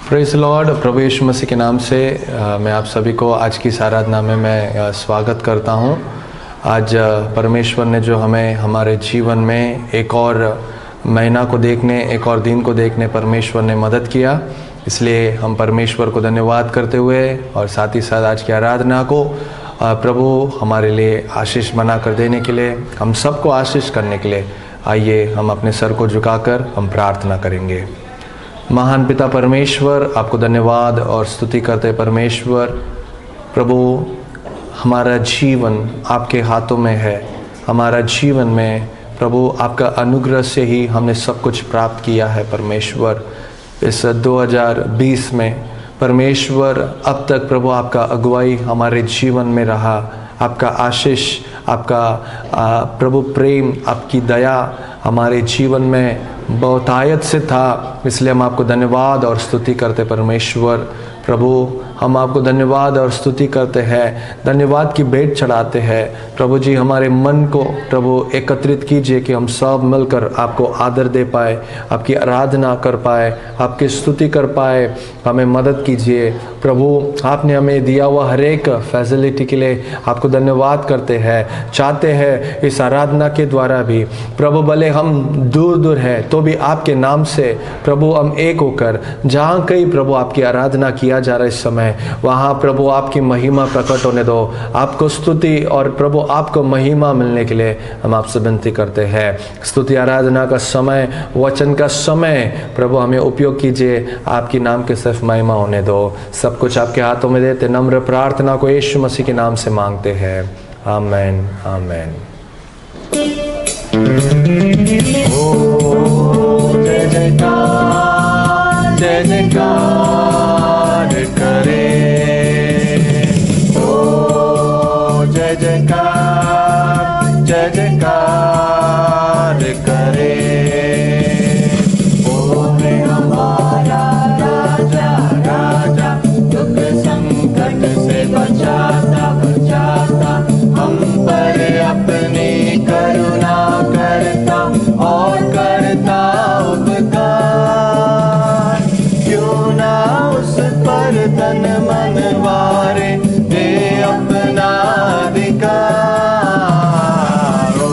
Praise Lord. प्रभु यीशु मसीह के नाम से मैं आप सभी को आज की इस आराधना में मैं स्वागत करता हूं। आज परमेश्वर ने जो हमें हमारे जीवन में एक और महीना को देखने, एक और दिन को देखने परमेश्वर ने मदद किया, इसलिए हम परमेश्वर को धन्यवाद करते हुए और साथ ही साथ आज की आराधना को प्रभु हमारे लिए आशीष बना कर देने के लिए, हम सबको आशीष करने के लिए आइए हम अपने सर को झुकाकर हम प्रार्थना करेंगे। महान पिता परमेश्वर, आपको धन्यवाद और स्तुति करते परमेश्वर। प्रभु, हमारा जीवन आपके हाथों में है। हमारा जीवन में प्रभु आपका अनुग्रह से ही हमने सब कुछ प्राप्त किया है परमेश्वर। इस 2020 में परमेश्वर अब तक प्रभु आपका अगुवाई हमारे जीवन में रहा। आपका आशीष, आपका प्रभु प्रेम, आपकी दया हमारे जीवन में बहुतायत से था, इसलिए हम आपको धन्यवाद और स्तुति करते परमेश्वर। प्रभु, हम आपको धन्यवाद और स्तुति करते हैं, धन्यवाद की भेंट चढ़ाते हैं। प्रभु जी, हमारे मन को प्रभु एकत्रित कीजिए कि हम सब मिलकर आपको आदर दे पाए, आपकी आराधना कर पाए, आपकी स्तुति कर पाए। हमें मदद कीजिए प्रभु। आपने हमें दिया हुआ हर एक फैसिलिटी के लिए आपको धन्यवाद करते हैं। चाहते हैं इस आराधना के द्वारा भी प्रभु, भले हम दूर दूर हैं तो भी आपके नाम से प्रभु हम एक होकर, जहाँ कहीं प्रभु आपकी आराधना किया जा रहा है इस समय, वहाँ प्रभु आपकी महिमा प्रकट होने दो। आपको स्तुति और प्रभु आपको महिमा मिलने के लिए हम आपसे विनती करते हैं। स्तुति आराधना का समय, वचन का समय प्रभु हमें उपयोग कीजिए, आपकी नाम के सिर्फ महिमा होने दो। सब कुछ आपके हाथों में देते नम्र प्रार्थना को यीशु मसीह के नाम से मांगते हैं। आमेन, आमेन। जय जयकार, जय जयकार करे, ओ जय जयकार, जय जयकार करे। ओ है हमारा राजा, राजा दुख संकट से बचाता, बचाता हम पर अपनी करुणा करता और करता उपकार। क्यों ना उस पर तन मन वारे दे अपना अधिकार। ओ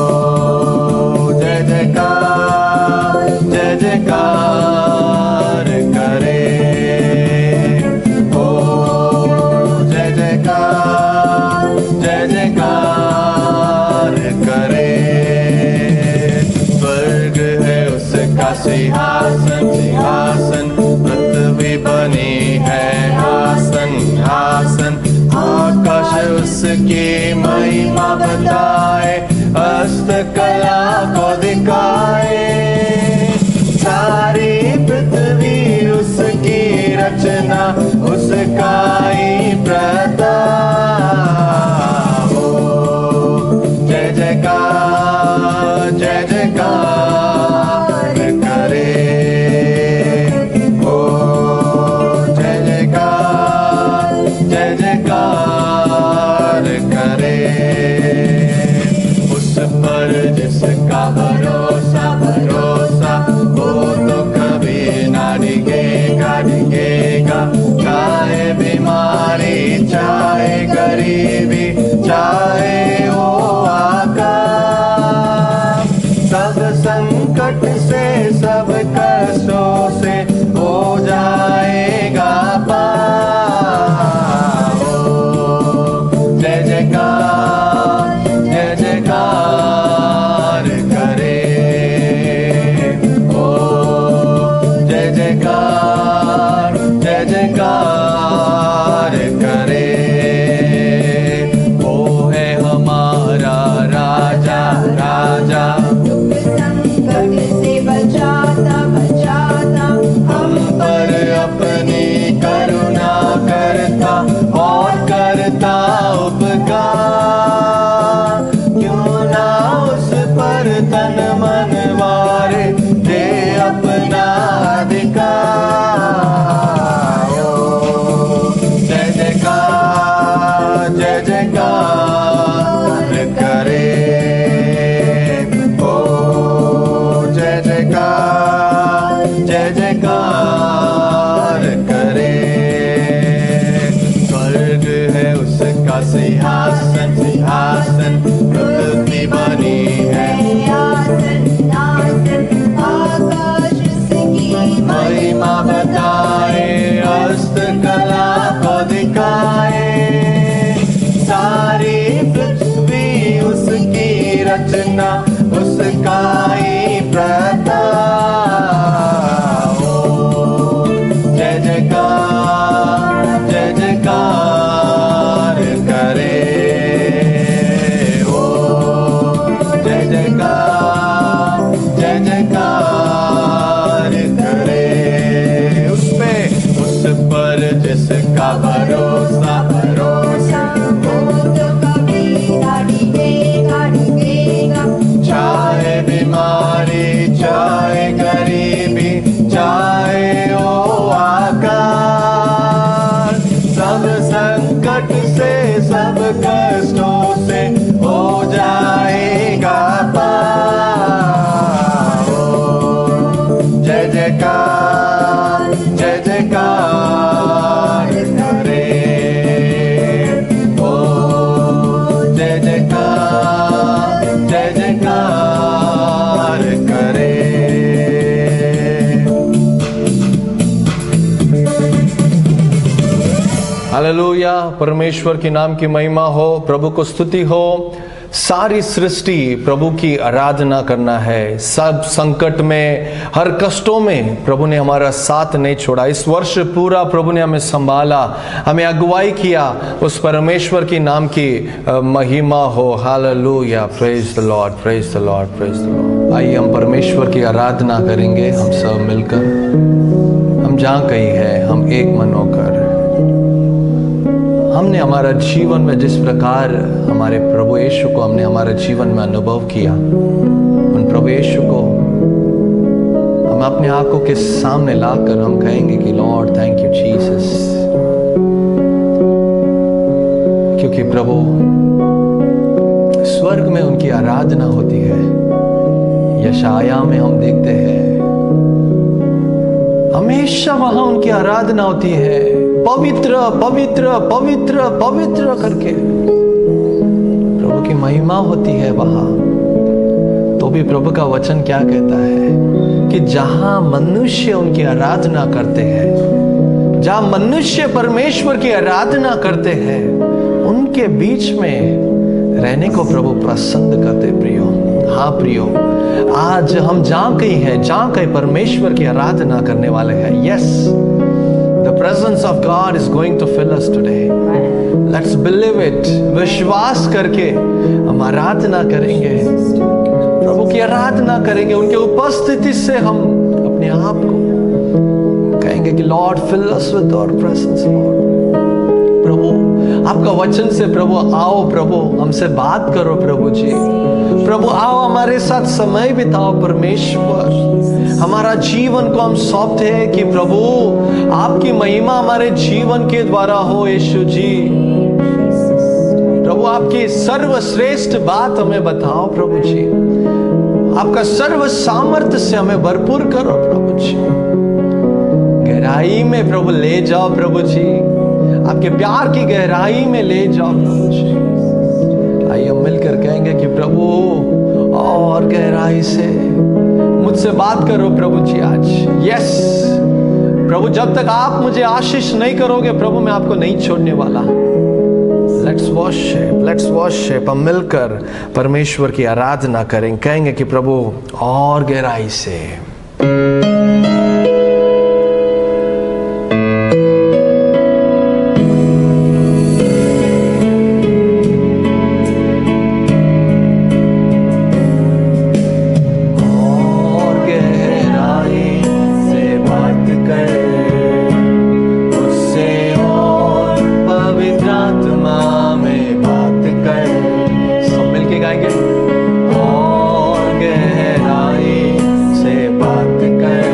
जय जयकार, जय जयकार करे, ओ जय जयकार, जय जयकार करे। स्वर्ग है उसका सिंहासन, सिंहासन पृथ्वी बनी है आसन, आसन आकाश उसकी महिमा बताए, हस्तकला को दिखाए। सारी पृथ्वी उसकी रचना, उसका ही प्रताप। हो जय जयकार, जय जयकार करे, ओ जय जयकार, जय जयकार करे। उस पर जिसका भरोसा, भरोसा वो तो कभी ना डिगेगा, डिगेगा। चाहे बीमारी, चाहे गरीबी, चाहे वो आकाश, सब संकट से, सब कष्टों से हो जाएगा पार। ओ जय जयकार, आसन सिंहासन प्रकृति बनी है, महिमा बताए, हस्त कला को दिखाए, सारी पृथ्वी उसकी रचना, उसका ही प्रताप। ओ जय जयकार, जय जयकार करे, ओ जय जयकार, जय जयकार करे। उस पर जिसका भरोसा, चाहे बीमारी, चाहे गरीबी, चाहे ओ आकार, सब संकट से, सब कष्टों से हो जाएगा पार। ओ जय जयकार, जय जयकार करे, ओ जय जयकार, जय जयकार करे। हालेलुया, परमेश्वर के नाम की महिमा हो, प्रभु को स्तुति हो। सारी सृष्टि प्रभु की आराधना करना है। सब संकट में, हर कष्टों में प्रभु ने हमारा साथ नहीं छोड़ा। इस वर्ष पूरा प्रभु ने हमें संभाला, हमें अगुवाई किया। उस परमेश्वर के नाम की महिमा हो। Hallelujah, praise the Lord, praise the Lord, praise the Lord. आइए हम परमेश्वर की आराधना करेंगे, हम सब मिलकर। हम जहाँ कहीं है, हम एक मन होकर, हमने हमारा जीवन में जिस प्रकार हमारे प्रभु यीशु को हमने हमारे जीवन में अनुभव किया, उन प्रभु यीशु को हम अपने आंखों के सामने लाकर हम कहेंगे कि लॉर्ड थैंक यू जीसस। क्योंकि प्रभु स्वर्ग में उनकी आराधना होती है। यशाया में हम देखते हैं हमेशा वहां उनकी आराधना होती है, पवित्र पवित्र पवित्र पवित्र करके प्रभु की महिमा होती है वहां। तो भी प्रभु का वचन क्या कहता है कि जहां मनुष्य उनकी आराधना करते हैं, जहां मनुष्य परमेश्वर की आराधना करते हैं, उनके बीच में रहने को प्रभु पसंद करते। प्रियो, हाँ प्रियो, आज हम जहां कहीं हैं, जहां कहीं परमेश्वर की आराधना करने वाले हैं। Yes, the presence of God is going to fill us today. Let's believe it. विश्वास करके हम आराधना करेंगे, प्रभु की आराधना करेंगे। उनके उपस्थिति से हम अपने आप को कहेंगे कि Lord fill us with your presence, Lord. प्रभु आपका वचन से प्रभु आओ, प्रभु हमसे बात करो प्रभु जी। प्रभु आओ, हमारे साथ समय बिताओ परमेश्वर। हमारा जीवन को हम सौंपते हैं कि प्रभु आपकी महिमा हमारे जीवन के द्वारा हो। यीशु जी, प्रभु आपकी सर्वश्रेष्ठ बात हमें बताओ प्रभु जी। आपका सर्व सामर्थ्य से हमें भरपूर करो प्रभु जी। गहराई में प्रभु ले जाओ प्रभु जी, आपके प्यार की गहराई में ले जाओ प्रभु जी। आइए हम मिलकर कहेंगे कि प्रभु और गहराई से मुझसे बात करो प्रभु जी आज। यस प्रभु, जब तक आप मुझे आशीष नहीं करोगे प्रभु, मैं आपको नहीं छोड़ने वाला। Let's worship. हम मिलकर परमेश्वर की आराधना करेंगे, कहेंगे कि प्रभु और गहराई से। और गहराई से बात कर।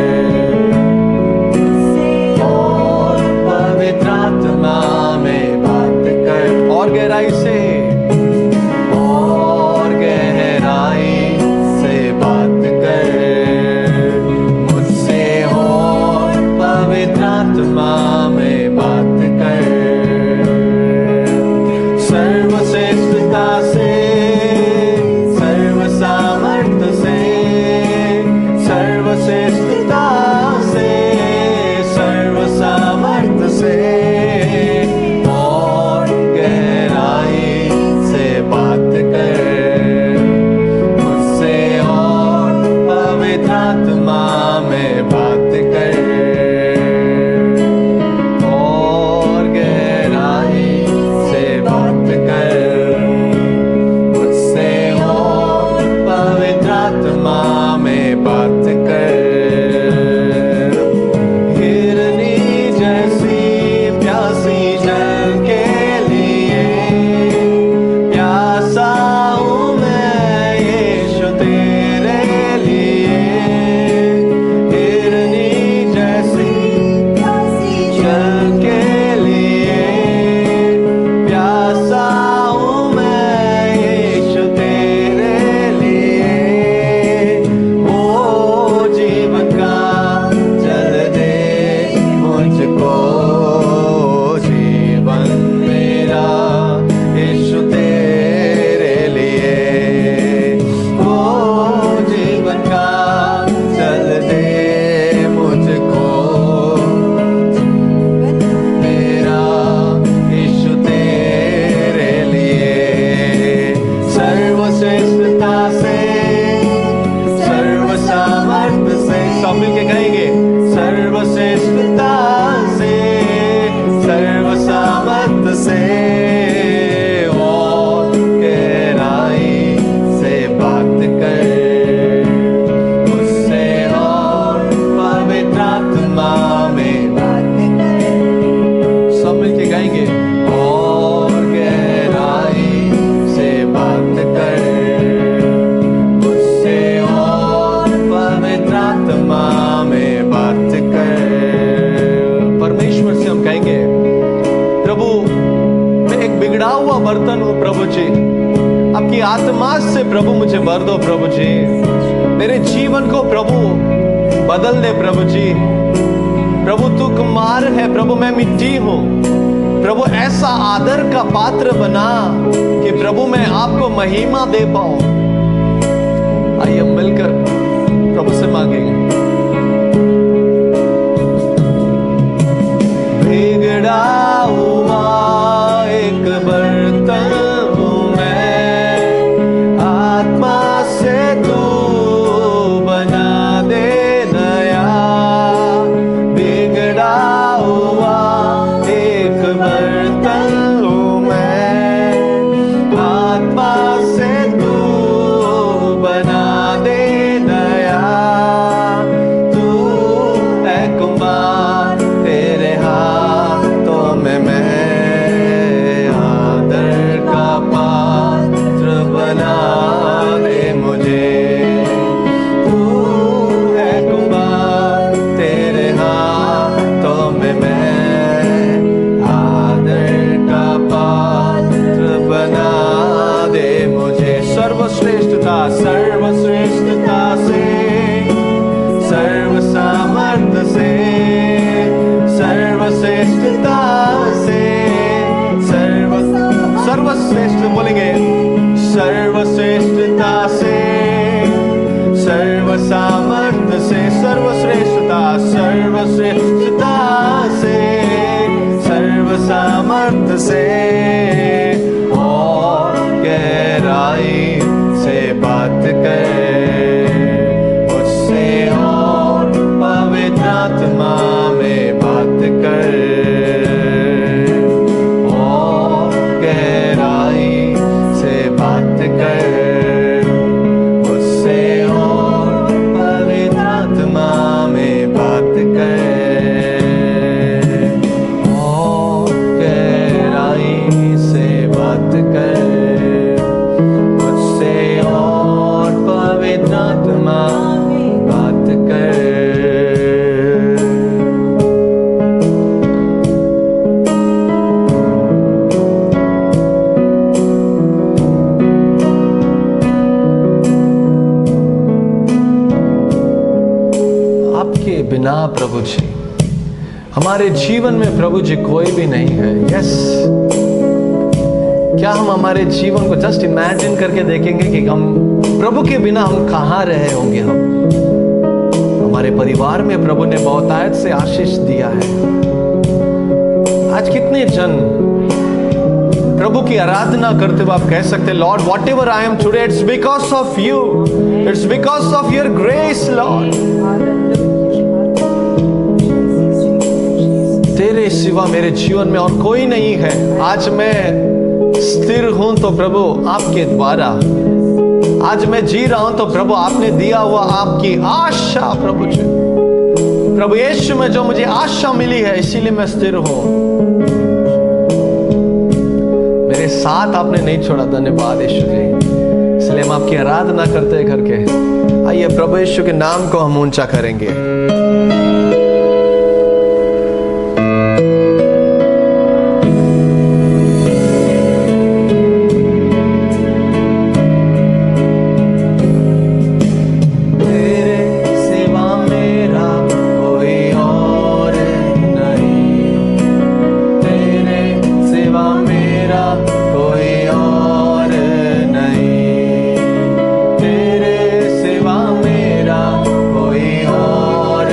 प्रभु जी। आपकी आत्मा से प्रभु मुझे भर दो प्रभु जी। मेरे जीवन को प्रभु बदल दे प्रभु जी। प्रभु तू कुमार है प्रभु, मैं मिट्टी हूं प्रभु। ऐसा आदर का पात्र बना कि प्रभु मैं आपको महिमा दे पाऊं। आइए मिलकर प्रभु से मांगेंगे। बिगड़ा हुआ एक बर्तन हूं मैं, आत्मा से तू बना दे नया। बिगड़ा हुआ एक बर्तन हूं मैं, आत्मा से तू बना दे नया। तू है कुमार, तेरे हाथों में मैं आदर का पात्र बना दे मुझे। तू है कुमार, तेरे हाथों में मैं आदर का पात्र बना दे मुझे। सर्वश्रेष्ठता सर्वश्रेष्ठता से, सर्व सामर्थ्य से, सर्वश्रेष्ठता से, सर्वश्रेष्ठ बोलेंगे। सर्वश्रेष्ठता से, सर्व सामर्थ्य से, सर्वश्रेष्ठता सर्वश्रेष्ठता से, सर्व सामर्थ्य से और गहराई से बात कर मुझसे, और पवित्र आत्मा में बात कर, और गहराई से बात कर मुझसे, और पवित्र आत्मा में बात कर, और गहराई से बात कर मुझसे, और पवित्र आत्मा बात कर। आपके बिना प्रभु जी हमारे जीवन में प्रभु जी कोई भी नहीं है। यस, क्या हम हमारे जीवन को जस्ट इमेजिन करके देखेंगे कि हम प्रभु के बिना हम कहाँ रहे होंगे। हम हमारे परिवार में प्रभु ने बहुतायत से आशीष दिया है। आज कितने जन प्रभु की आराधना करते हुए आप कह सकते, Lord what ever I am today, it's because of you, it's because of your grace Lord. तेरे सिवा मेरे जीवन में और कोई नहीं है। आज मैं स्थिर हूं तो प्रभु आपके द्वारा, आज मैं जी रहा हूं तो प्रभु आपने दिया हुआ आपकी आशा प्रभु जी, प्रभु यीशु में जो मुझे आशा मिली है, इसीलिए मैं स्थिर हूं। मेरे साथ आपने नहीं छोड़ा, धन्यवाद यीशु जी। इसलिए हम आपकी आराधना करते करके आइए प्रभु यीशु के नाम को हम ऊंचा करेंगे। कोई और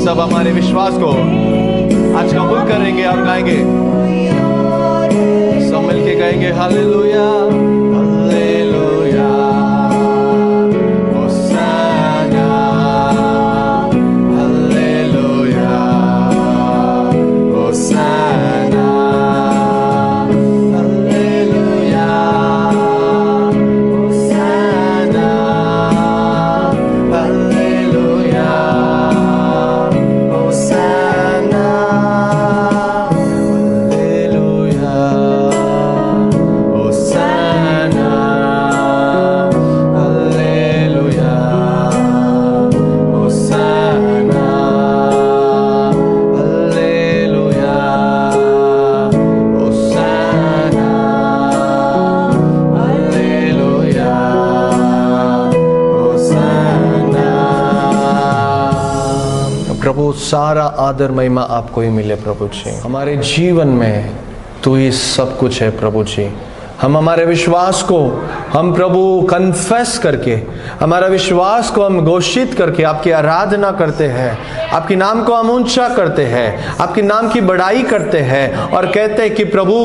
सब हमारे विश्वास को आज कबूल करेंगे और गाएंगे, सब मिलके गाएंगे हालेलुया हालेलुया होसाना हालेलुया होसाना हालेलुया होसाना हालेलुया होसाना प्रभु सारा आदर महिमा आपको ही मिले प्रभु जी। हमारे जीवन में तू ही सब कुछ है प्रभु जी। हम हमारे विश्वास को हम प्रभु कन्फेस करके, हमारा विश्वास को हम घोषित करके आपकी आराधना करते हैं, आपके नाम को हम ऊंचा करते हैं, आपके नाम की बड़ाई करते हैं और कहते हैं कि प्रभु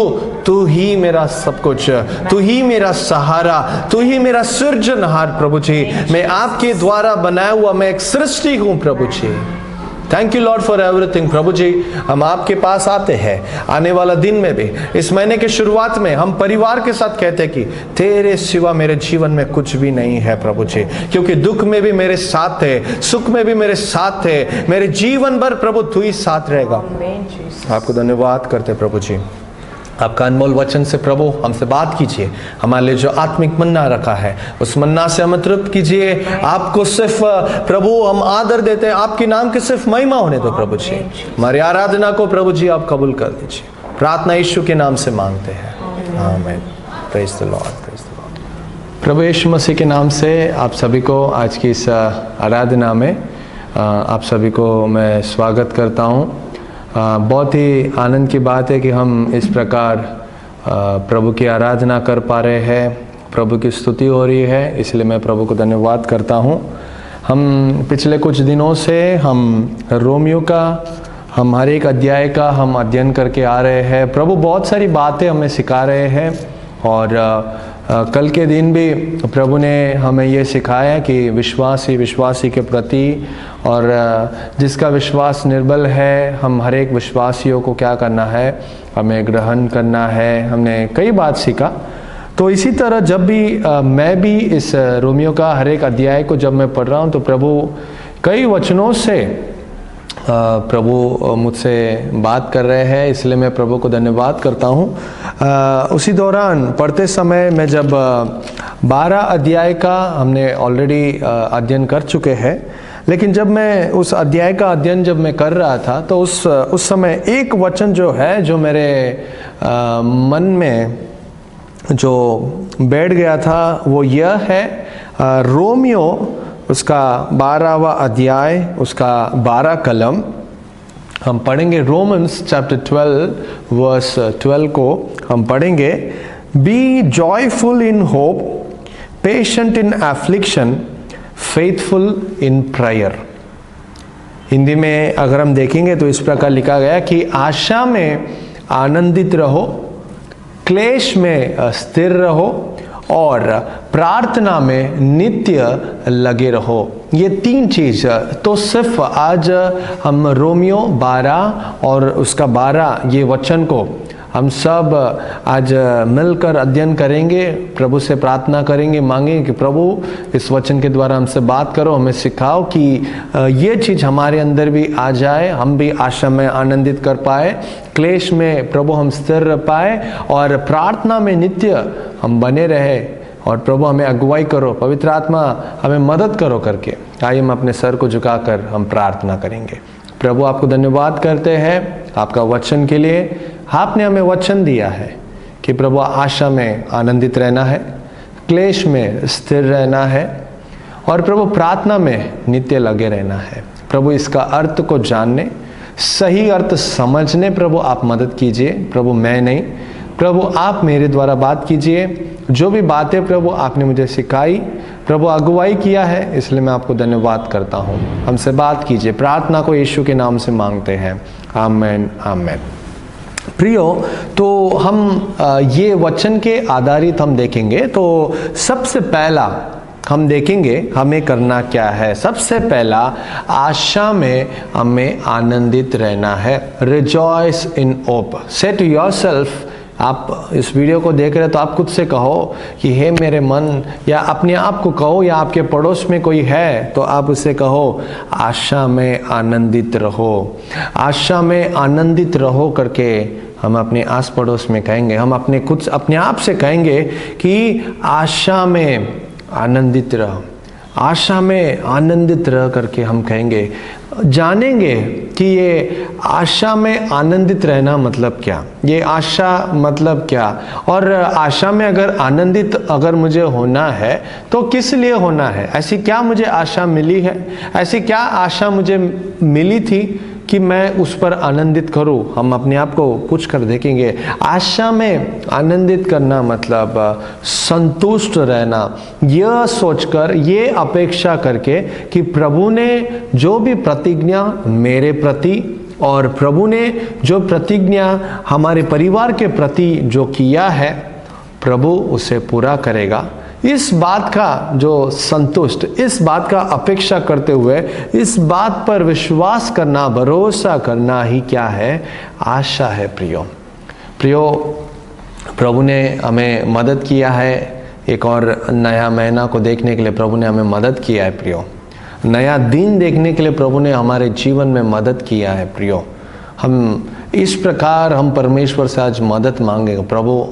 तू ही मेरा सब कुछ, तू ही मेरा सहारा, तू ही मेरा सृजनहार प्रभु जी। मैं आपके द्वारा बनाया हुआ मैं एक सृष्टि हूँ प्रभु जी। Thank you Lord for everything प्रभु जी। हम आपके पास आते हैं आने वाला दिन में भी, इस महीने के शुरुआत में हम परिवार के साथ कहते हैं कि तेरे सिवा मेरे जीवन में कुछ भी नहीं है प्रभु जी, क्योंकि दुख में भी मेरे साथ थे, सुख में भी मेरे साथ थे, मेरे जीवन भर प्रभु तू ही साथ रहेगा। आपको धन्यवाद करते प्रभु जी। आपका अनमोल वचन से प्रभु हमसे बात कीजिए, हमारे लिए जो आत्मिक मन्ना रखा है उस मन्ना से हमें तृप्त कीजिए। आपको सिर्फ प्रभु हम आदर देते हैं, आपके नाम की सिर्फ महिमा होने दो प्रभु जी। हमारी आराधना को प्रभु जी आप कबूल कर दीजिए। प्रार्थना यीशु के नाम से मांगते हैं, आमीन। Praise the Lord, praise the Lord. प्रभु यीशु मसीह के नाम से आप सभी को आज की इस आराधना में आप सभी को मैं स्वागत करता हूँ। बहुत ही आनंद की बात है कि हम इस प्रकार प्रभु की आराधना कर पा रहे हैं, प्रभु की स्तुति हो रही है, इसलिए मैं प्रभु को धन्यवाद करता हूँ। हम पिछले कुछ दिनों से हम रोमियो का हम हर एक अध्याय का हम अध्ययन करके आ रहे हैं। प्रभु बहुत सारी बातें हमें सिखा रहे हैं और कल के दिन भी प्रभु ने हमें ये सिखाया कि विश्वासी के प्रति और जिसका विश्वास निर्बल है, हम हर एक विश्वासियों को क्या करना है, हमें ग्रहण करना है। हमने कई बात सीखा। तो इसी तरह जब भी मैं भी इस रोमियो का हर एक अध्याय को जब मैं पढ़ रहा हूँ तो प्रभु कई वचनों से प्रभु मुझसे बात कर रहे हैं, इसलिए मैं प्रभु को धन्यवाद करता हूँ। उसी दौरान पढ़ते समय मैं जब 12 अध्याय का हमने ऑलरेडी अध्ययन कर चुके हैं, लेकिन जब मैं उस अध्याय का अध्ययन जब मैं कर रहा था तो उस समय एक वचन जो है जो मेरे मन में जो बैठ गया था वो यह है, रोमियो उसका 12वां अध्याय उसका 12 कलम हम पढ़ेंगे। रोमन्स चैप्टर 12 वर्स 12 को हम पढ़ेंगे। Be joyful in hope, patient in affliction, faithful in prayer. Hindi में अगर हम देखेंगे तो इस प्रकार लिखा गया कि आशा में आनंदित रहो, क्लेश में स्थिर रहो और प्रार्थना में नित्य लगे रहो। ये 3 चीज तो सिर्फ आज हम रोमियो 12 और उसका 12 ये वचन को हम सब आज मिलकर अध्ययन करेंगे, प्रभु से प्रार्थना करेंगे, मांगेंगे कि प्रभु इस वचन के द्वारा हमसे बात करो, हमें सिखाओ कि ये चीज़ हमारे अंदर भी आ जाए, हम भी आशा में आनंदित कर पाए, क्लेश में प्रभु हम स्थिर रह पाए और प्रार्थना में नित्य हम बने रहे। और प्रभु हमें अगुवाई करो, पवित्र आत्मा हमें मदद करो करके आइए हम अपने सर को झुकाकर हम प्रार्थना करेंगे। प्रभु आपको धन्यवाद करते हैं आपका वचन के लिए। आपने हमें वचन दिया है कि प्रभु आशा में आनंदित रहना है, क्लेश में स्थिर रहना है और प्रभु प्रार्थना में नित्य लगे रहना है। प्रभु इसका अर्थ को जानने, सही अर्थ समझने प्रभु आप मदद कीजिए। प्रभु मैं नहीं, प्रभु आप मेरे द्वारा बात कीजिए। जो भी बातें प्रभु आपने मुझे सिखाई प्रभु अगुवाई किया है, इसलिए मैं आपको धन्यवाद करता हूँ। हमसे बात कीजिए, प्रार्थना को यीशु के नाम से मांगते हैं, आमेन आमेन। प्रियो, तो हम ये वचन के आधारित हम देखेंगे। तो सबसे पहला हम देखेंगे हमें करना क्या है। सबसे पहला, आशा में हमें आनंदित रहना है। Rejoice in hope. से टू योरसेल्फ, आप इस वीडियो को देख रहे हैं तो आप खुद से कहो कि हे मेरे मन, या अपने आप को कहो, या आपके पड़ोस में कोई है तो आप उससे कहो, आशा में आनंदित रहो। आशा में आनंदित रहो करके हम अपने आस पड़ोस में कहेंगे, हम अपने आप से कहेंगे कि आशा में आनंदित रहो। आशा में आनंदित रह करके हम कहेंगे, जानेंगे कि ये आशा में आनंदित रहना मतलब क्या, ये आशा मतलब क्या, और आशा में अगर आनंदित अगर मुझे होना है तो किस लिए होना है। ऐसी क्या मुझे आशा मिली है, ऐसी क्या आशा मुझे मिली थी कि मैं उस पर आनंदित करूं। हम अपने आप को पूछ कर देखेंगे। आशा में आनंदित करना मतलब संतुष्ट रहना, यह सोचकर, ये अपेक्षा करके कि प्रभु ने जो भी प्रतिज्ञा मेरे प्रति और प्रभु ने जो प्रतिज्ञा हमारे परिवार के प्रति जो किया है, प्रभु उसे पूरा करेगा। इस बात का जो संतुष्ट, इस बात का अपेक्षा करते हुए, इस बात पर विश्वास करना, भरोसा करना ही क्या है, आशा है। प्रियो, प्रभु ने हमें मदद किया है। एक और नया महीना को देखने के लिए प्रभु ने हमें मदद किया है। प्रियो, नया दिन देखने के लिए प्रभु ने हमारे जीवन में मदद किया है। प्रियो, हम इस प्रकार हम परमेश्वर से आज मदद मांगेंगे। प्रभु,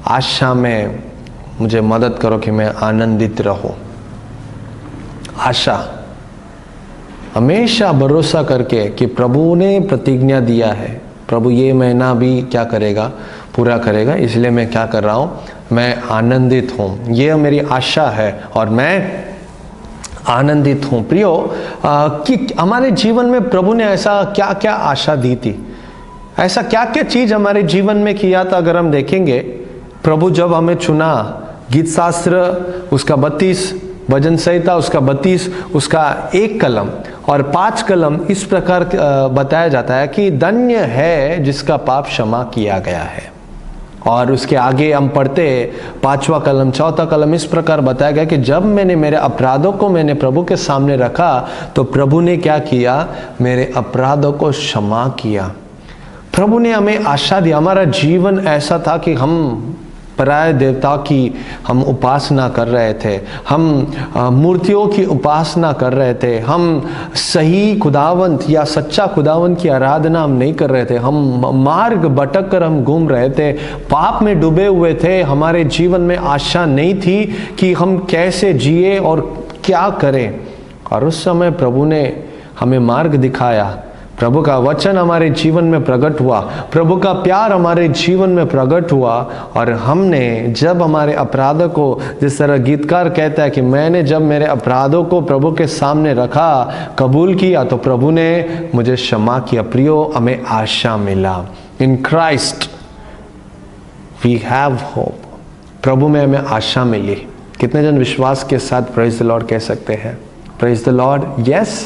आशा में मुझे मदद करो कि मैं आनंदित रहूं। आशा, हमेशा भरोसा करके कि प्रभु ने प्रतिज्ञा दिया है, प्रभु ये महीना भी क्या करेगा, पूरा करेगा, इसलिए मैं क्या कर रहा हूं, मैं आनंदित हूं। ये मेरी आशा है और मैं आनंदित हूं। प्रियो, कि हमारे जीवन में प्रभु ने ऐसा क्या क्या आशा दी थी, ऐसा क्या क्या चीज हमारे जीवन में किया था। अगर हम देखेंगे, प्रभु जब हमें चुना, गीत शास्त्र उसका 32, भजन संहिता उसका 32, उसका 1 कलम और 5 कलम इस प्रकार बताया जाता है कि धन्य है जिसका पाप क्षमा किया गया है। और उसके आगे हम पढ़ते 5वां कलम, 4था कलम, इस प्रकार बताया गया कि जब मैंने मेरे अपराधों को मैंने प्रभु के सामने रखा तो प्रभु ने क्या किया, मेरे अपराधों को क्षमा किया। प्रभु ने हमें आशा दी। हमारा जीवन ऐसा था कि हम पराय देवता की हम उपासना कर रहे थे, हम मूर्तियों की उपासना कर रहे थे, हम सही खुदावंत या सच्चा खुदावंत की आराधना हम नहीं कर रहे थे, हम मार्ग भटक कर हम घूम रहे थे, पाप में डूबे हुए थे। हमारे जीवन में आशा नहीं थी कि हम कैसे जिए और क्या करें। और उस समय प्रभु ने हमें मार्ग दिखाया। प्रभु का वचन हमारे जीवन में प्रकट हुआ, प्रभु का प्यार हमारे जीवन में प्रकट हुआ। और हमने जब हमारे अपराधों को, जिस तरह गीतकार कहता है कि मैंने जब मेरे अपराधों को प्रभु के सामने रखा, कबूल किया, तो प्रभु ने मुझे क्षमा किया। प्रियो, हमें आशा मिला। In Christ we have hope. प्रभु में हमें आशा मिली। कितने जन विश्वास के साथ प्रेज द लॉर्ड कह सकते हैं? Praise the Lord. यस,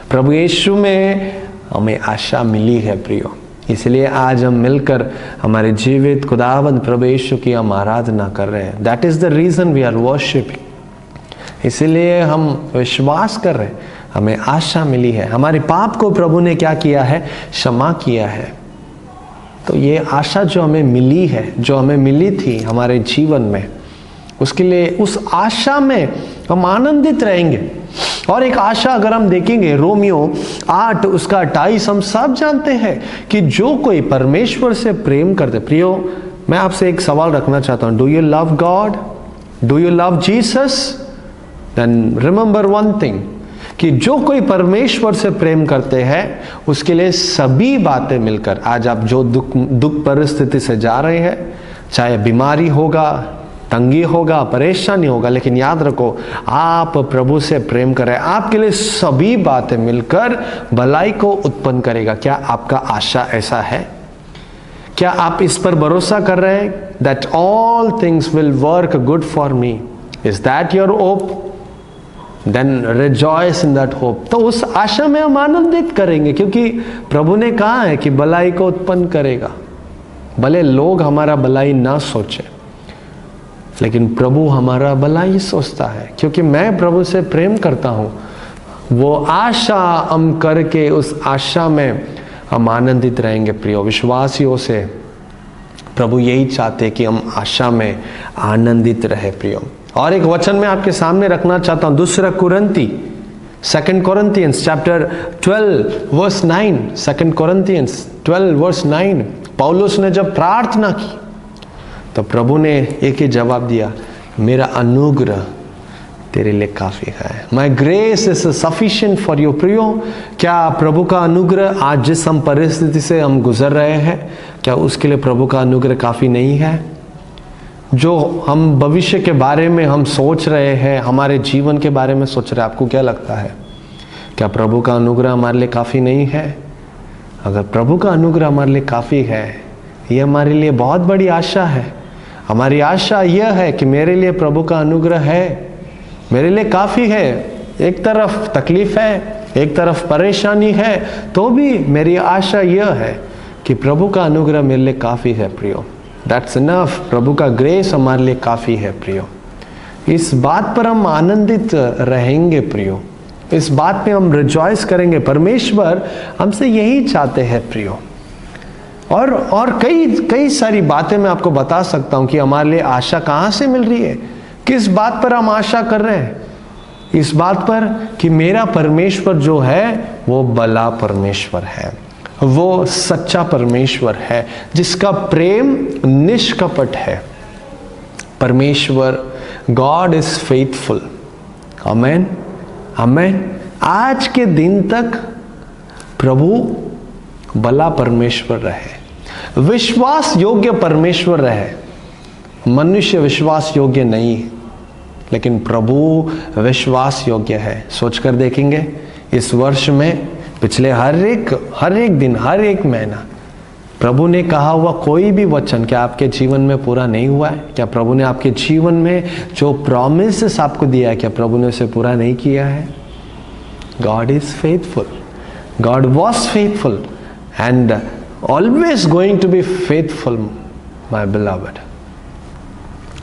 प्रभु यीशु में हमें आशा मिली है। प्रियो, इसलिए आज हम मिलकर हमारे जीवित खुदावंद प्रभु यीशु की हम आराधना कर रहे हैं। That is the reason we are worshipping. इसलिए हम विश्वास कर रहे हैं, हमें आशा मिली है। हमारे पाप को प्रभु ने क्या किया है, क्षमा किया है। तो ये आशा जो हमें मिली है, जो हमें मिली थी हमारे जीवन में, उसके लिए उस आशा में हम आनंदित रहेंगे। और एक आशा अगर हम देखेंगे, रोमियो 8 उसका 28, हम सब जानते हैं कि जो कोई परमेश्वर से प्रेम करते। प्रियो, मैं आपसे एक सवाल रखना चाहता हूं, do you love God? Do you love Jesus? Then remember one thing, कि जो कोई परमेश्वर से प्रेम करते हैं उसके लिए सभी बातें मिलकर, आज आप जो दुख परिस्थिति से जा रहे हैं, चाहे बीमारी होगा, तंगी होगा, परेशानी होगा, लेकिन याद रखो, आप प्रभु से प्रेम करें, आपके लिए सभी बातें मिलकर भलाई को उत्पन्न करेगा। क्या आपका आशा ऐसा है? क्या आप इस पर भरोसा कर रहे हैं? That all things will work good for me. Is that your hope? Then rejoice in that hope. तो उस आशा में हम आनंदित करेंगे, क्योंकि प्रभु ने कहा है कि भलाई को उत्पन्न करेगा। भले लोग हमारा भलाई ना सोचे, लेकिन प्रभु हमारा भलाई सोचता है, क्योंकि मैं प्रभु से प्रेम करता हूं। वो आशा हम करके उस आशा में हम आनंदित रहेंगे प्रियो। विश्वासियों से प्रभु यही चाहते कि हम आशा में आनंदित रहे प्रियो। और एक वचन मैं आपके सामने रखना चाहता हूं, दूसरा कुरिन्ती, 2 Corinthians chapter 12 verse 9, 2 Corinthians 12 verse 9। पौलुस ने जब प्रार्थना की तो प्रभु ने एक ही जवाब दिया, मेरा अनुग्रह तेरे लिए काफी है। माई grace is sufficient for you. प्रियो, क्या प्रभु का अनुग्रह आज जिस हम परिस्थिति से हम गुजर रहे हैं, क्या उसके लिए प्रभु का अनुग्रह काफी नहीं है? जो हम भविष्य के बारे में हम सोच रहे हैं, हमारे जीवन के बारे में सोच रहे हैं, आपको क्या लगता है, क्या प्रभु का अनुग्रह हमारे लिए काफी नहीं है? अगर प्रभु का अनुग्रह हमारे लिए काफी है, ये हमारे लिए बहुत बड़ी आशा है। हमारी आशा यह है कि मेरे लिए प्रभु का अनुग्रह है, मेरे लिए काफी है। एक तरफ तकलीफ है, एक तरफ परेशानी है, तो भी मेरी आशा यह है कि प्रभु का अनुग्रह मेरे लिए काफी है प्रियो। That's enough. प्रभु का ग्रेस हमारे लिए काफी है प्रियो। इस बात पर हम आनंदित रहेंगे प्रियो, इस बात पे हम रिजॉइस करेंगे। परमेश्वर हमसे यही चाहते हैं प्रियो। और कई सारी बातें मैं आपको बता सकता हूं कि हमारे लिए आशा कहां से मिल रही है, किस बात पर हम आशा कर रहे हैं। इस बात पर कि मेरा परमेश्वर जो है वो भला परमेश्वर है, वो सच्चा परमेश्वर है, जिसका प्रेम निष्कपट है। परमेश्वर, गॉड इज फेथफुल। आमेन, आमेन। आज के दिन तक प्रभु भला परमेश्वर रहे, विश्वास योग्य परमेश्वर रहे। मनुष्य विश्वास योग्य नहीं, लेकिन प्रभु विश्वास योग्य है। सोचकर देखेंगे इस वर्ष में, पिछले हर एक दिन, हर एक महीना प्रभु ने कहा हुआ कोई भी वचन क्या आपके जीवन में पूरा नहीं हुआ है? क्या प्रभु ने आपके जीवन में जो प्रॉमिसेस आपको दिया है, क्या प्रभु ने उसे पूरा नहीं किया है? God is faithful, God was faithful and always going to be faithful my beloved.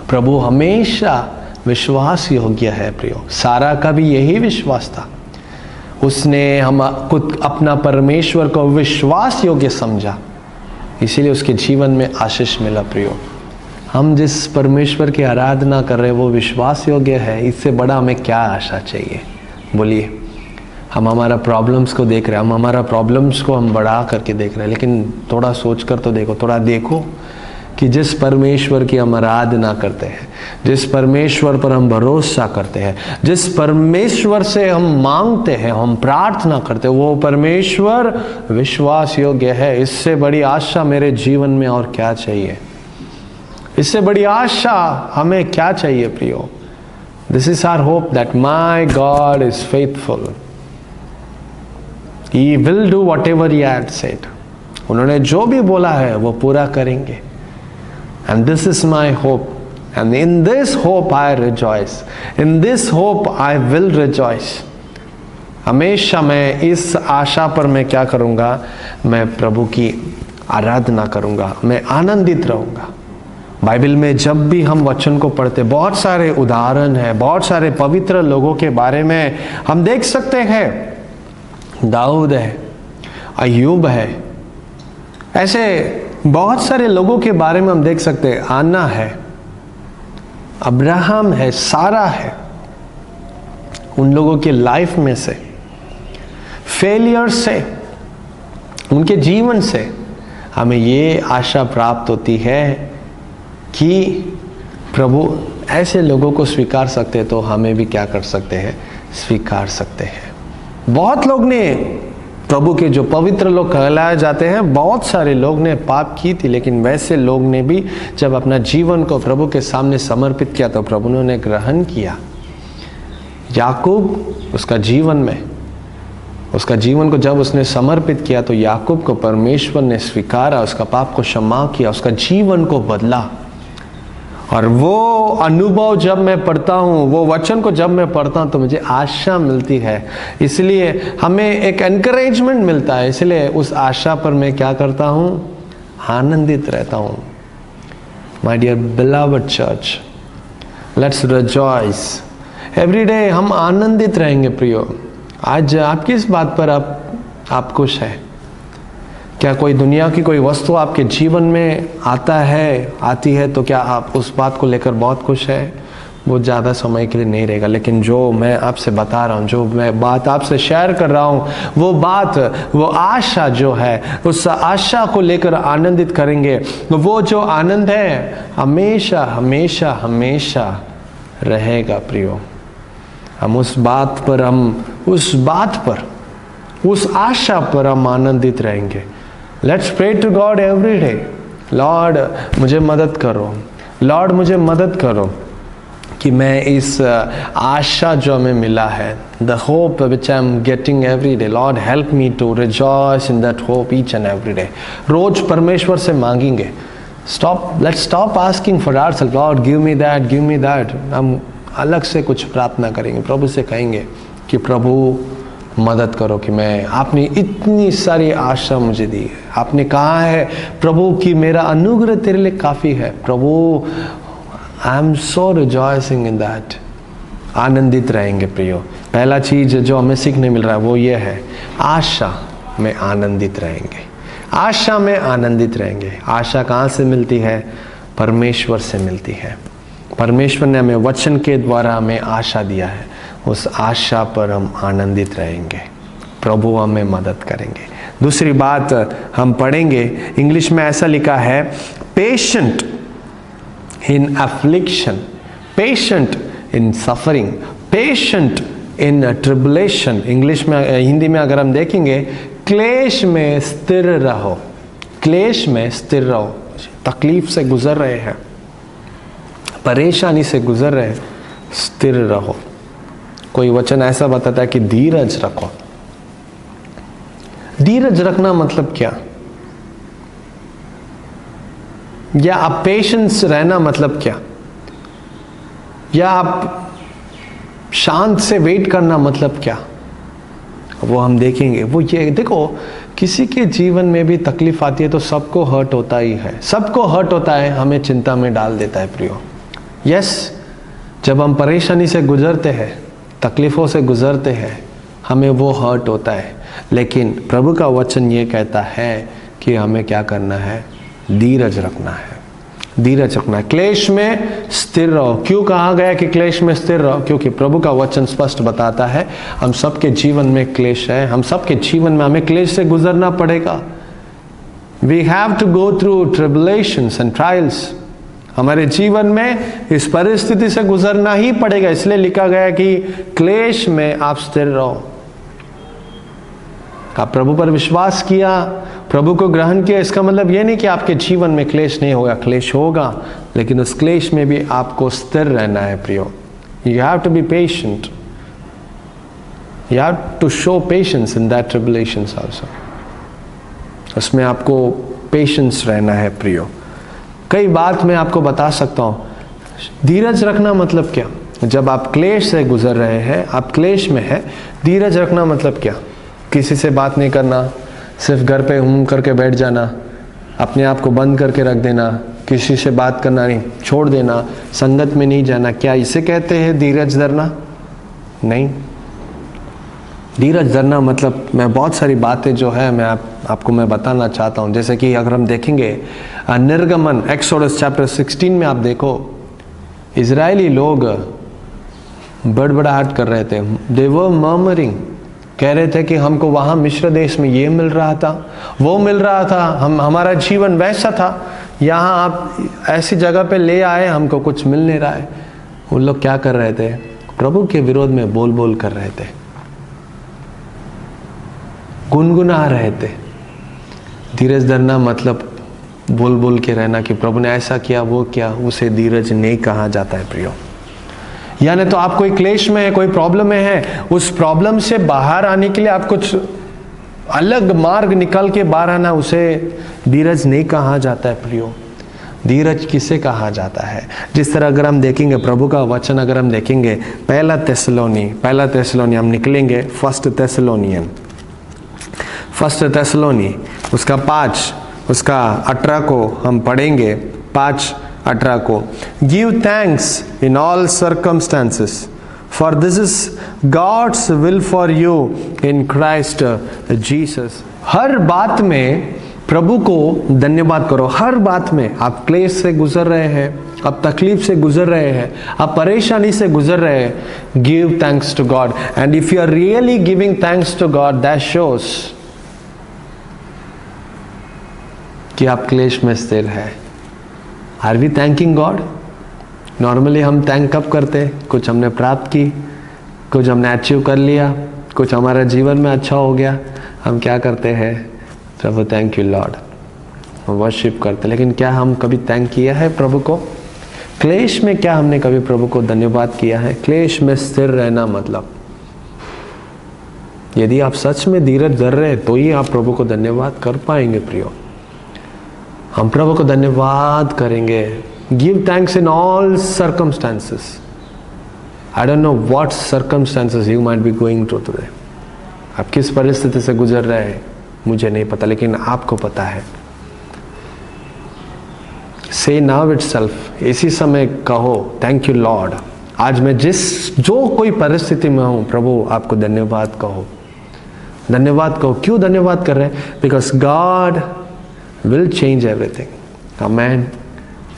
प्रभु हमेशा विश्वास योग्य है प्रियो। सारा का भी यही विश्वास था, उसने अपना परमेश्वर को विश्वास योग्य समझा, इसीलिए उसके जीवन में आशीष मिला प्रियो। हम जिस परमेश्वर की आराधना कर रहे हैं वो विश्वास योग्य है, इससे बड़ा हमें क्या आशा चाहिए? बोलिए। हम हमारा प्रॉब्लम्स को देख रहे हैं, हम हमारा प्रॉब्लम्स को हम बढ़ा करके देख रहे हैं, लेकिन थोड़ा सोच कर तो देखो, थोड़ा देखो कि जिस परमेश्वर की हम आराधना करते हैं, जिस परमेश्वर पर हम भरोसा करते हैं, जिस परमेश्वर से हम मांगते हैं, हम प्रार्थना करते हैं, वो परमेश्वर विश्वास योग्य है। इससे बड़ी आशा मेरे जीवन में और क्या चाहिए? इससे बड़ी आशा हमें क्या चाहिए प्रियो? This is our hope that my God is faithful, he will do whatever he had said. उन्होंने जो भी बोला है वो पूरा करेंगे। And this is my hope, and in this hope I rejoice, in this hope I will rejoice। हमेशा मैं इस आशा पर मैं क्या करूँगा? मैं प्रभु की आराधना करूँगा, मैं आनंदित रहूँगा। बाइबल में जब भी हम वचन को पढ़ते, बहुत सारे उदाहरण हैं, बहुत सारे पवित्र लोगों के बारे में हम देख सकते हैं। दाऊद है, अय्यूब है, ऐसे बहुत सारे लोगों के बारे में हम देख सकते हैं। आना है, अब्राहम है, सारा है। उन लोगों के लाइफ में से, फेलियर से, उनके जीवन से हमें ये आशा प्राप्त होती है कि प्रभु ऐसे लोगों को स्वीकार सकते हैं, तो हमें भी क्या कर सकते हैं? स्वीकार सकते हैं। बहुत लोग ने, प्रभु के जो पवित्र लोग कहलाए जाते हैं, बहुत सारे लोग ने पाप की थी, लेकिन वैसे लोग ने भी जब अपना जीवन को प्रभु के सामने समर्पित किया तो प्रभु ने उन्हें ग्रहण किया। याकूब, उसका जीवन को जब उसने समर्पित किया तो याकूब को परमेश्वर ने स्वीकारा, उसका पाप को क्षमा किया, उसका जीवन को बदला। और वो अनुभव जब मैं पढ़ता हूँ, वो वचन को जब मैं पढ़ता हूँ तो मुझे आशा मिलती है, इसलिए हमें एक एनकरेजमेंट मिलता है, इसलिए उस आशा पर मैं क्या करता हूँ, आनंदित रहता हूँ। My dear beloved church, let's rejoice every day. हम आनंदित रहेंगे प्रियो। आज आप किस बात पर आप खुश है? क्या कोई दुनिया की कोई वस्तु आपके जीवन में आती है तो क्या आप उस बात को लेकर बहुत खुश है? वो ज़्यादा समय के लिए नहीं रहेगा। लेकिन जो मैं आपसे बता रहा हूँ, जो मैं बात आपसे शेयर कर रहा हूँ, वो आशा जो है, उस आशा को लेकर आनंदित करेंगे। वो जो आनंद है हमेशा हमेशा हमेशा रहेगा प्रियो। हम उस आशा पर हम आनंदित रहेंगे। Let's pray to God every day, Lord मुझे मदद करो, लॉर्ड मुझे मदद करो कि मैं इस आशा जो हमें मिला है, the hope which I am getting every day, Lord help me to rejoice in that hope each and every day. रोज परमेश्वर से मांगेंगे। Let's stop asking for ourself, Lord give me that, give me that. हम अलग से कुछ प्रार्थना करेंगे, प्रभु से कहेंगे कि प्रभु मदद करो कि मैं, आपने इतनी सारी आशा मुझे दी है, आपने कहा है प्रभु कि मेरा अनुग्रह तेरे लिए काफ़ी है। प्रभु I am so rejoicing in that. आनंदित रहेंगे प्रियो। पहला चीज़ जो हमें सीखने मिल रहा है वो ये है, आशा में आनंदित रहेंगे। आशा में आनंदित रहेंगे। आशा कहाँ से मिलती है? परमेश्वर से मिलती है। परमेश्वर ने हमें वचन के द्वारा हमें आशा दिया है, उस आशा पर हम आनंदित रहेंगे। प्रभु हमें मदद करेंगे। दूसरी बात हम पढ़ेंगे, इंग्लिश में ऐसा लिखा है, patient in affliction, patient in suffering, patient in tribulation. English में, हिंदी में अगर हम देखेंगे, क्लेश में स्थिर रहो, क्लेश में स्थिर रहो। तकलीफ से गुजर रहे हैं, परेशानी से गुजर रहे हैं, स्थिर रहो। कोई वचन ऐसा बताता है कि धीरज रखो। धीरज रखना मतलब क्या? या आप पेशेंस रहना मतलब क्या? या आप शांत से वेट करना मतलब क्या? वो हम देखेंगे। वो ये देखो, किसी के जीवन में भी तकलीफ आती है तो सबको हर्ट होता ही है, सबको हर्ट होता है, हमें चिंता में डाल देता है प्रियो। यस, जब हम परेशानी से गुजरते हैं, तकलीफ़ों से गुजरते हैं, हमें वो हर्ट होता है। लेकिन प्रभु का वचन ये कहता है कि हमें क्या करना है? धीरज रखना है, धीरज रखना है। क्लेश में स्थिर रहो। क्यों कहा गया कि क्लेश में स्थिर रहो? क्योंकि प्रभु का वचन स्पष्ट बताता है हम सबके जीवन में क्लेश है, हम सबके जीवन में हमें क्लेश से गुजरना पड़ेगा। We have to go through tribulations and trials. हमारे जीवन में इस परिस्थिति से गुजरना ही पड़ेगा, इसलिए लिखा गया कि क्लेश में आप स्थिर रहो। आप प्रभु पर विश्वास किया, प्रभु को ग्रहण किया, इसका मतलब ये नहीं कि आपके जीवन में क्लेश नहीं होगा, क्लेश होगा, लेकिन उस क्लेश में भी आपको स्थिर रहना है प्रियो। You have to be patient, you have to show patience in that tribulations also. उसमें आपको पेशेंस रहना है प्रियो। कई बात मैं आपको बता सकता हूँ। धीरज रखना मतलब क्या? जब आप क्लेश से गुजर रहे हैं, आप क्लेश में हैं, धीरज रखना मतलब क्या? किसी से बात नहीं करना, सिर्फ घर पे करके बैठ जाना, अपने आप को बंद करके रख देना, किसी से बात करना नहीं, छोड़ देना, संगत में नहीं जाना, क्या इसे कहते हैं धीरज धरना? नहीं। धीरज धरना मतलब, मैं बहुत सारी बातें जो है मैं आपको मैं बताना चाहता हूँ। जैसे कि अगर हम देखेंगे निर्गमन, एक्सोडस चैप्टर 16 में आप देखो, इजरायली लोग बड़बड़ाहट कर रहे थे। दे वर मर्मरिंग, कह रहे थे कि हमको वहाँ मिस्र देश में ये मिल रहा था, वो मिल रहा था, हमारा जीवन वैसा था, यहाँ आप ऐसी जगह पे ले आए, हमको कुछ मिल नहीं रहा है। उन लोग क्या कर रहे थे? प्रभु के विरोध में बोल बोल कर रहे थे, गुनगुना रहे थे। धीरज धरना मतलब बोल बोल के रहना कि प्रभु ने ऐसा किया, वो किया, उसे धीरज नहीं कहा जाता है प्रियो। यानी तो आप कोई क्लेश में है, कोई प्रॉब्लम में है, उस प्रॉब्लम से बाहर आने के लिए आप कुछ अलग मार्ग निकल के बाहर आना, उसे धीरज नहीं कहा जाता है प्रियो। धीरज किसे कहा जाता है? जिस तरह अगर हम देखेंगे प्रभु का वचन, अगर हम देखेंगे पहला तेसलोनी हम निकलेंगे, फर्स्ट तेसलोनी उसका 5 उसका 18 को हम पढ़ेंगे, 5:18 को, give thanks in all circumstances for this is God's will for you in Christ Jesus. हर बात में प्रभु को धन्यवाद करो। हर बात में आप क्लेश से गुजर रहे हैं, आप तकलीफ से गुजर रहे हैं, आप परेशानी से गुजर रहे हैं, give thanks to God. And if you are really giving thanks to God, that shows कि आप क्लेश में स्थिर है। Are we thanking God? Normally हम थैंक कब करते? कुछ हमने प्राप्त की, कुछ हमने अचीव कर लिया, कुछ हमारे जीवन में अच्छा हो गया, हम क्या करते हैं? प्रभु थैंक यू लॉर्ड, वर्शिप करते। लेकिन क्या हम कभी थैंक किया है प्रभु को? क्लेश में क्या हमने कभी प्रभु को धन्यवाद किया है? क्लेश में स्थिर रहना मतलब, यदि आप सच में धीरज धर रहे हैं तो ही आप प्रभु को धन्यवाद कर पाएंगे प्रियो। हम प्रभु को धन्यवाद करेंगे। Give thanks in all circumstances. I don't know what circumstances you might be going through today. आप किस परिस्थिति से गुजर रहे हैं मुझे नहीं पता, लेकिन आपको पता है। से नाउ इटसेल्फ, इसी समय कहो थैंक यू लॉर्ड। आज मैं जो कोई परिस्थिति में हूं, प्रभु आपको धन्यवाद कहो, धन्यवाद कहो। क्यों धन्यवाद कर रहे हैं? Because God will change everything. Amen.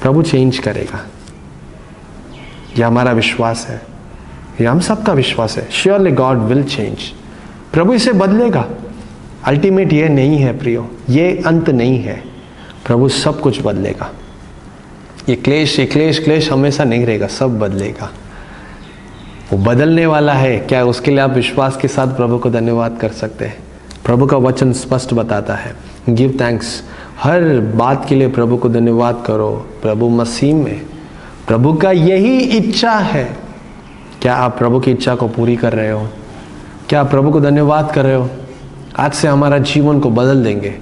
Prabhu change करेगा, यह हमारा विश्वास है, यह हम सबका विश्वास है। Surely God will change. प्रभु इसे बदलेगा। अल्टीमेट ये नहीं है प्रियो, ये अंत नहीं है। प्रभु सब कुछ बदलेगा। ये क्लेश हमेशा नहीं रहेगा, सब बदलेगा। वो बदलने वाला है। क्या उसके लिए आप विश्वास के साथ प्रभु को धन्यवाद कर सकते हैं? प्रभु का वचन स्पष्ट बताता है, गिव थैंक्स। हर बात के लिए प्रभु को धन्यवाद करो। प्रभु मसीह में प्रभु का यही इच्छा है। क्या आप प्रभु की इच्छा को पूरी कर रहे हो? क्या आप प्रभु को धन्यवाद कर रहे हो? आज से हमारा जीवन को बदल देंगे।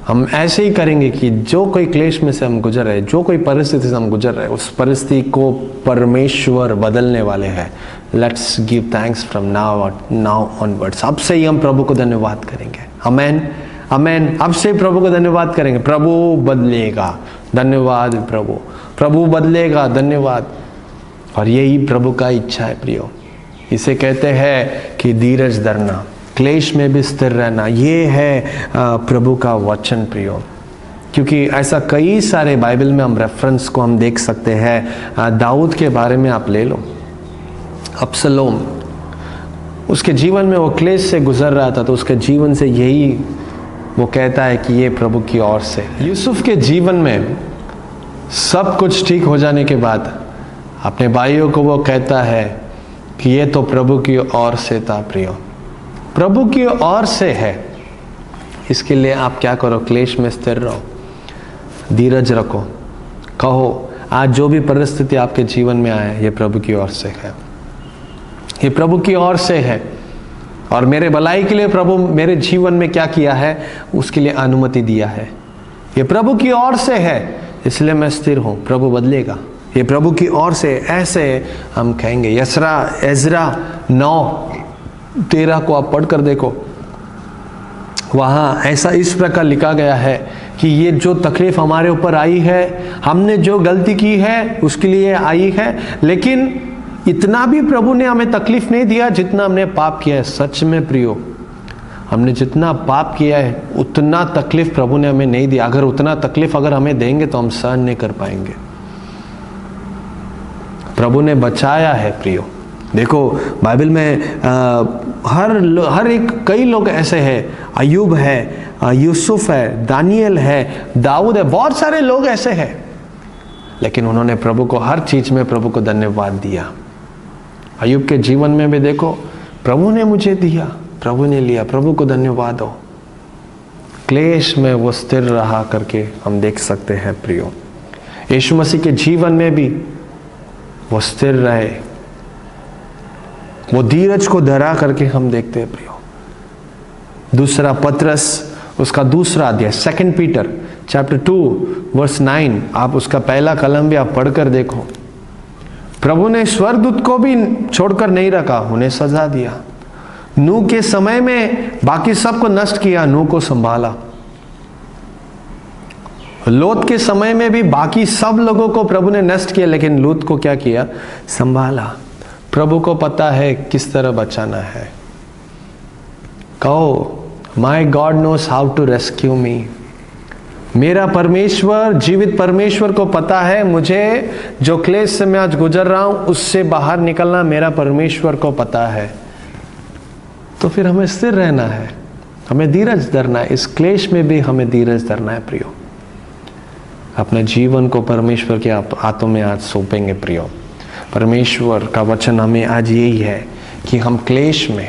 हम ऐसे ही करेंगे कि जो कोई क्लेश में से हम गुजर रहे, जो कोई परिस्थिति से हम गुजर रहे, उस परिस्थिति को परमेश्वर बदलने वाले हैं। Let's give thanks from now onwards. अब से ही हम प्रभु को धन्यवाद करेंगे। आमेन, आमेन। अब से प्रभु को धन्यवाद करेंगे। प्रभु बदलेगा, धन्यवाद प्रभु। प्रभु बदलेगा, धन्यवाद। और यही प्रभु का इच्छा है प्रियो। इसे कहते हैं कि धीरज धरना, क्लेश में भी स्थिर रहना। ये है प्रभु का वचन प्रियो। क्योंकि ऐसा कई सारे बाइबल में हम रेफरेंस को हम देख सकते हैं। दाऊद के बारे में आप ले लो, अब्सलोम, उसके जीवन में वो क्लेश से गुजर रहा था, तो उसके जीवन से यही वो कहता है कि ये प्रभु की ओर से। यूसुफ के जीवन में सब कुछ ठीक हो जाने के बाद अपने भाइयों को वो कहता है कि ये तो प्रभु की ओर से था प्रियो, प्रभु की ओर से है। इसके लिए आप क्या करो? क्लेश में स्थिर रहो, धीरज रखो, कहो आज जो भी परिस्थिति आपके जीवन में आए, ये प्रभु की ओर से है, ये प्रभु की ओर से है। और मेरे भलाई के लिए प्रभु मेरे जीवन में क्या किया है, उसके लिए अनुमति दिया है। ये प्रभु की ओर से है, इसलिए मैं स्थिर हूं। प्रभु बदलेगा, ये प्रभु की ओर से। ऐसे हम कहेंगे। एजरा 9:13 को आप पढ़कर देखो, वहाँ ऐसा इस प्रकार लिखा गया है कि ये जो तकलीफ हमारे ऊपर आई है, हमने जो गलती की है उसके लिए आई है, लेकिन इतना भी प्रभु ने हमें तकलीफ नहीं दिया जितना हमने पाप किया है। सच में प्रियो, हमने जितना पाप किया है उतना तकलीफ प्रभु ने हमें नहीं दिया। अगर उतना तकलीफ अगर हमें देंगे तो हम सहन नहीं कर पाएंगे। प्रभु ने बचाया है प्रियो। देखो बाइबल में हर एक कई लोग ऐसे हैं। अय्यूब है, यूसुफ है, दानियल है, दाऊद है, बहुत सारे लोग ऐसे हैं, लेकिन उन्होंने प्रभु को हर चीज में प्रभु को धन्यवाद दिया। अय्यूब के जीवन में भी देखो, प्रभु ने मुझे दिया, प्रभु ने लिया, प्रभु को धन्यवाद हो। क्लेश में वो स्थिर रहा करके हम देख सकते हैं प्रियो। यीशु मसीह के जीवन में भी वो स्थिर रहे, वो धीरज को धरा करके हम देखते हैं प्रियो। दूसरा पत्रस उसका दूसरा अध्याय 2 पीटर चैप्टर 2 वर्स 9, आप उसका पहला कलम भी आप पढ़कर देखो। प्रभु ने स्वर्गदूत को भी छोड़कर नहीं रखा, उन्हें सजा दिया। नूह के समय में बाकी सबको नष्ट किया, नूह को संभाला। लोत के समय में भी बाकी सब लोगों को प्रभु ने नष्ट किया, लेकिन लूत को क्या किया? संभाला। प्रभु को पता है किस तरह बचाना है। कहो, my God knows how to rescue me. मेरा परमेश्वर, जीवित परमेश्वर को पता है मुझे जो क्लेश से मैं आज गुजर रहा हूं उससे बाहर निकलना मेरा परमेश्वर को पता है। तो फिर हमें स्थिर रहना है, हमें धीरज धरना है। इस क्लेश में भी हमें धीरज धरना है प्रियो। अपने जीवन को परमेश्वर के हाथों में आज सौंपेंगे प्रियो। परमेश्वर का वचन हमें आज यही है कि हम क्लेश में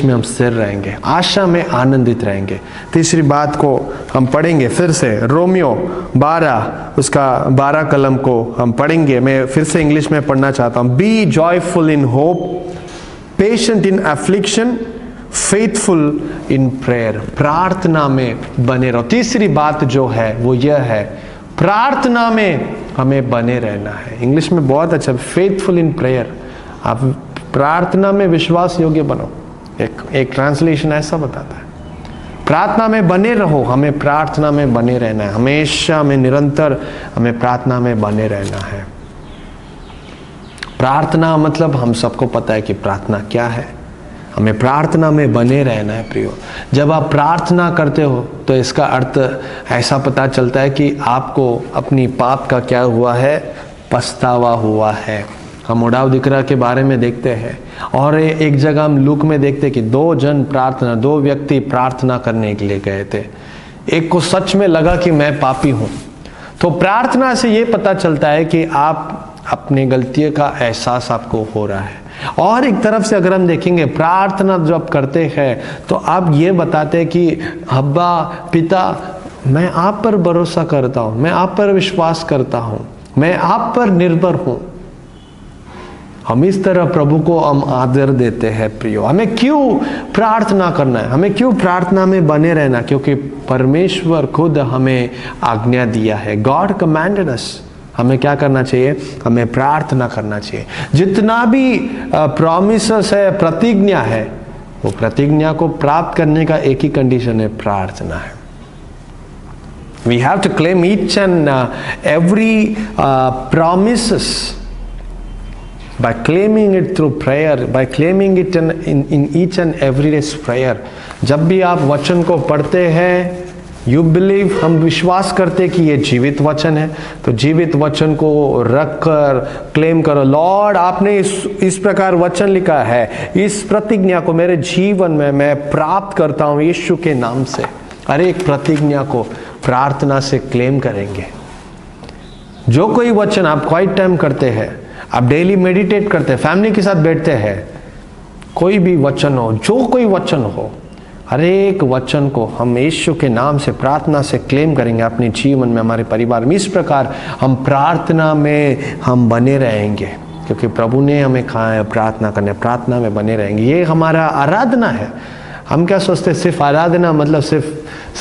हम स्थिर रहेंगे, आशा में आनंदित रहेंगे। तीसरी बात को हम पढ़ेंगे फिर से, रोमियो 12 उसका 12 कलम को हम पढ़ेंगे। मैं फिर से इंग्लिश में पढ़ना चाहता हूँ। Be joyful in hope, patient in affliction, faithful in prayer. प्रार्थना में बने रहो। तीसरी बात जो है वो यह है, प्रार्थना में हमें बने रहना है। इंग्लिश में बहुत अच्छा, फेथफुल इन प्रेयर। आप प्रार्थना में विश्वास योग्य बनो। एक ट्रांसलेशन ऐसा बताता है, प्रार्थना में बने रहो। हमें प्रार्थना में बने रहना है, हमेशा हमें निरंतर हमें प्रार्थना में बने रहना है। प्रार्थना मतलब हम सबको पता है कि प्रार्थना क्या है। हमें प्रार्थना में बने रहना है प्रियो। जब आप प्रार्थना करते हो तो इसका अर्थ ऐसा पता चलता है कि आपको अपनी पाप का क्या हुआ है? पछतावा हुआ है। हम उड़ाव दिकरा के बारे में देखते हैं, और एक जगह हम लूक में देखते हैं कि दो व्यक्ति प्रार्थना करने के लिए गए थे। एक को सच में लगा कि मैं पापी हूं। तो प्रार्थना से ये पता चलता है कि आप अपनी गलतियों का एहसास आपको हो रहा है। और एक तरफ से अगर हम देखेंगे, प्रार्थना जब करते हैं तो आप ये बताते हैं कि अब्बा पिता, मैं आप पर भरोसा करता हूं, मैं आप पर विश्वास करता हूं, मैं आप पर निर्भर हूं। हम इस तरह प्रभु को हम आदर देते हैं प्रियो। हमें क्यों प्रार्थना करना है? हमें क्यों प्रार्थना में बने रहना? क्योंकि परमेश्वर खुद हमें आज्ञा दिया है। गॉड कमांडेड अस। हमें क्या करना चाहिए? हमें प्रार्थना करना चाहिए। जितना भी प्रॉमिसेस है, प्रतिज्ञा है, वो प्रतिज्ञा को प्राप्त करने का एक ही कंडीशन है, प्रार्थना है। We have to claim each and every promises by claiming it through prayer, by claiming it in each and every day's prayer. जब भी आप वचन को पढ़ते हैं, यू बिलीव, हम विश्वास करते कि ये जीवित वचन है, तो जीवित वचन को रखकर क्लेम करो। लॉर्ड, आपने इस प्रकार वचन लिखा है, इस प्रतिज्ञा को मेरे जीवन में मैं प्राप्त करता हूं यीशु के नाम से। हर एक प्रतिज्ञा को प्रार्थना से क्लेम करेंगे। जो कोई वचन आप क्वाइट टाइम करते हैं, आप डेली मेडिटेट करते हैं, फैमिली के साथ बैठते हैं, कोई भी वचन हो, जो कोई वचन हो, हर एक वचन को हम यीशु के नाम से प्रार्थना से क्लेम करेंगे अपने जीवन में, हमारे परिवार में। इस प्रकार हम प्रार्थना में हम बने रहेंगे, क्योंकि प्रभु ने हमें कहा है प्रार्थना करने, प्रार्थना में बने रहेंगे। ये हमारा आराधना है। हम क्या सोचते हैं सिर्फ आराधना मतलब सिर्फ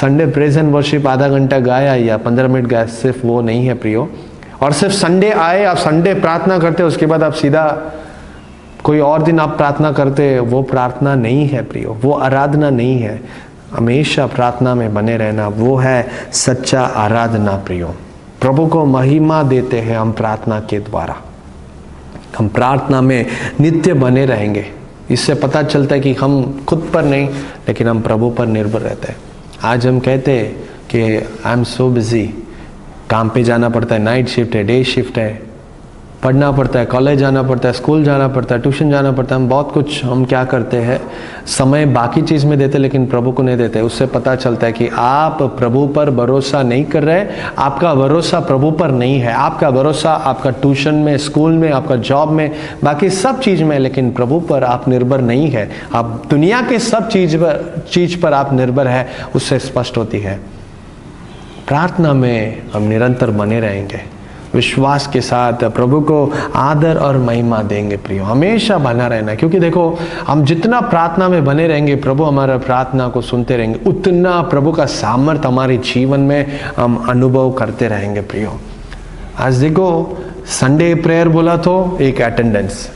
संडे प्रेज एंड वर्शिप आधा घंटा गाया या 15 मिनट गाया, सिर्फ वो नहीं है प्रियो। और सिर्फ संडे आए, आप संडे प्रार्थना करते, उसके बाद आप सीधा कोई और दिन आप प्रार्थना करते, वो प्रार्थना नहीं है प्रियो, वो आराधना नहीं है। हमेशा प्रार्थना में बने रहना, वो है सच्चा आराधना प्रियो। प्रभु को महिमा देते हैं हम प्रार्थना के द्वारा। हम प्रार्थना में नित्य बने रहेंगे। इससे पता चलता है कि हम खुद पर नहीं, लेकिन हम प्रभु पर निर्भर रहते हैं। आज हम कहते हैं कि आई एम सो बिजी, काम पे जाना पड़ता है, नाइट शिफ्ट है, डे शिफ्ट है, पढ़ना पड़ता है, कॉलेज जाना पड़ता है, स्कूल जाना पड़ता है, ट्यूशन जाना पड़ता है। हम बहुत कुछ हम क्या करते हैं, समय बाकी चीज़ में देते, लेकिन प्रभु को नहीं देते। उससे पता चलता है कि आप प्रभु पर भरोसा नहीं कर रहे, आपका भरोसा प्रभु पर नहीं है। आपका भरोसा आपका ट्यूशन में, स्कूल में, आपका जॉब में, बाकी सब चीज़ में, लेकिन प्रभु पर आप निर्भर नहीं है। आप दुनिया के सब चीज़ पर आप निर्भर है, उससे स्पष्ट होती है। प्रार्थना में हम निरंतर बने रहेंगे विश्वास के साथ प्रभु को आदर और महिमा देंगे प्रियो। हमेशा बना रहना, क्योंकि देखो हम जितना प्रार्थना में बने रहेंगे, प्रभु हमारा प्रार्थना को सुनते रहेंगे, उतना प्रभु का सामर्थ्य हमारे जीवन में हम अनुभव करते रहेंगे प्रियो। आज देखो संडे प्रेयर बोला तो एक अटेंडेंस,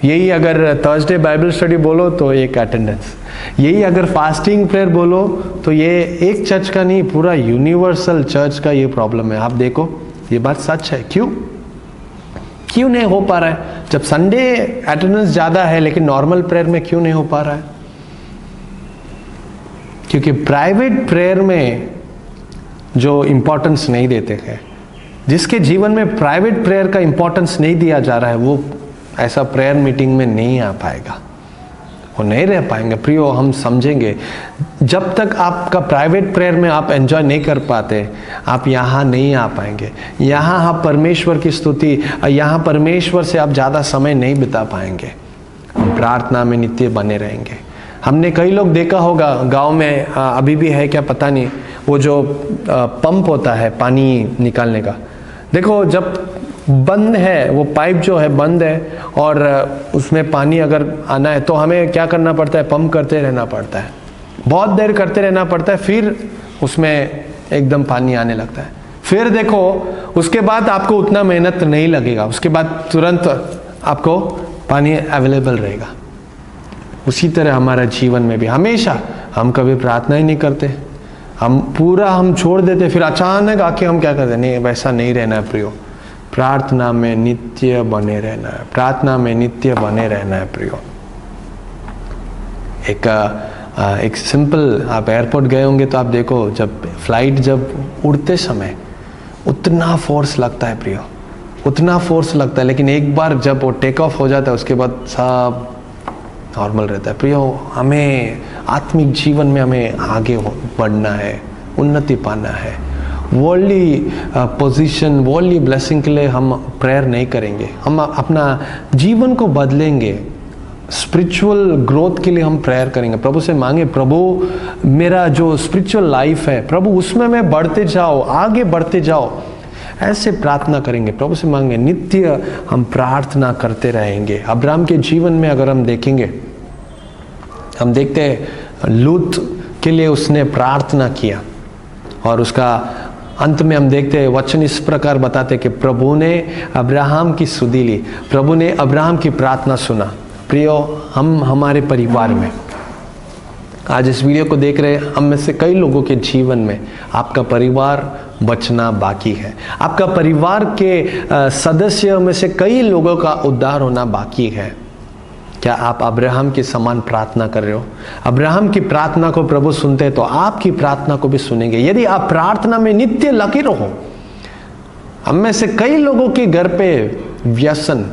यही अगर थर्सडे बाइबल स्टडी बोलो तो एक अटेंडेंस, यही अगर फास्टिंग प्रेयर बोलो तो ये एक चर्च का नहीं, पूरा यूनिवर्सल चर्च का ये प्रॉब्लम है। आप देखो ये बात सच है। क्यों नहीं हो पा रहा है? जब संडे अटेंडेंस ज्यादा है लेकिन नॉर्मल प्रेयर में क्यों नहीं हो पा रहा है? क्योंकि प्राइवेट प्रेयर में जो इंपॉर्टेंस नहीं देते हैं, जिसके जीवन में प्राइवेट प्रेयर का इंपॉर्टेंस नहीं दिया जा रहा है, वो ऐसा प्रेयर मीटिंग में नहीं आ पाएगा, वो नहीं रह पाएंगे प्रियो। हम समझेंगे जब तक आपका प्राइवेट प्रेयर में आप एंजॉय नहीं कर पाते, आप यहाँ नहीं आ पाएंगे। यहाँ आप परमेश्वर की स्तुति, यहाँ परमेश्वर से आप ज़्यादा समय नहीं बिता पाएंगे। हम प्रार्थना में नित्य बने रहेंगे। हमने कई लोग देखा होगा गांव में, अभी भी है क्या पता नहीं, वो जो पंप होता है पानी निकालने का, देखो जब बंद है वो पाइप जो है बंद है और उसमें पानी अगर आना है तो हमें क्या करना पड़ता है? पंप करते रहना पड़ता है, बहुत देर करते रहना पड़ता है, फिर उसमें एकदम पानी आने लगता है। फिर देखो उसके बाद आपको उतना मेहनत नहीं लगेगा, उसके बाद तुरंत आपको पानी अवेलेबल रहेगा। उसी तरह हमारा जीवन में भी हमेशा हम कभी प्रार्थना ही नहीं करते, हम छोड़ देते, फिर अचानक आके हम क्या करते? नहीं, वैसा नहीं रहना है प्रियो। प्रार्थना में नित्य बने रहना है, प्रार्थना में नित्य बने रहना है प्रियो। एक सिंपल, आप एयरपोर्ट गए होंगे तो आप देखो जब फ्लाइट जब उड़ते समय उतना फोर्स लगता है प्रियो, उतना फोर्स लगता है, लेकिन एक बार जब वो टेक ऑफ हो जाता है उसके बाद सब नॉर्मल रहता है प्रियो। हमें आत्मिक जीवन में हमें आगे बढ़ना है, उन्नति पाना है। वर्ल्डली पोजीशन, वर्ल्डली ब्लेसिंग के लिए हम प्रेयर नहीं करेंगे, हम अपना जीवन को बदलेंगे। स्पिरिचुअल ग्रोथ के लिए हम प्रेयर करेंगे, प्रभु से मांगे, प्रभु मेरा जो स्पिरिचुअल लाइफ है प्रभु उसमें मैं बढ़ते जाओ, आगे बढ़ते जाओ, ऐसे प्रार्थना करेंगे, प्रभु से मांगे। नित्य हम प्रार्थना करते रहेंगे। अब्राहम के जीवन में अगर हम देखेंगे, हम देखते हैं लूत के लिए उसने प्रार्थना किया और उसका अंत में हम देखते हैं वचन इस प्रकार बताते कि प्रभु ने अब्राहम की सुधि ली, प्रभु ने अब्राहम की प्रार्थना सुना। प्रियो, हम हमारे परिवार में आज इस वीडियो को देख रहे हम में से कई लोगों के जीवन में आपका परिवार बचना बाकी है, आपका परिवार के सदस्यों में से कई लोगों का उद्धार होना बाकी है। क्या आप अब्राहम के समान प्रार्थना कर रहे हो? अब्राहम की प्रार्थना को प्रभु सुनते हैं तो आपकी प्रार्थना को भी सुनेंगे, यदि आप प्रार्थना में नित्य लगे रहो। हम में से कई लोगों के घर पे व्यसन,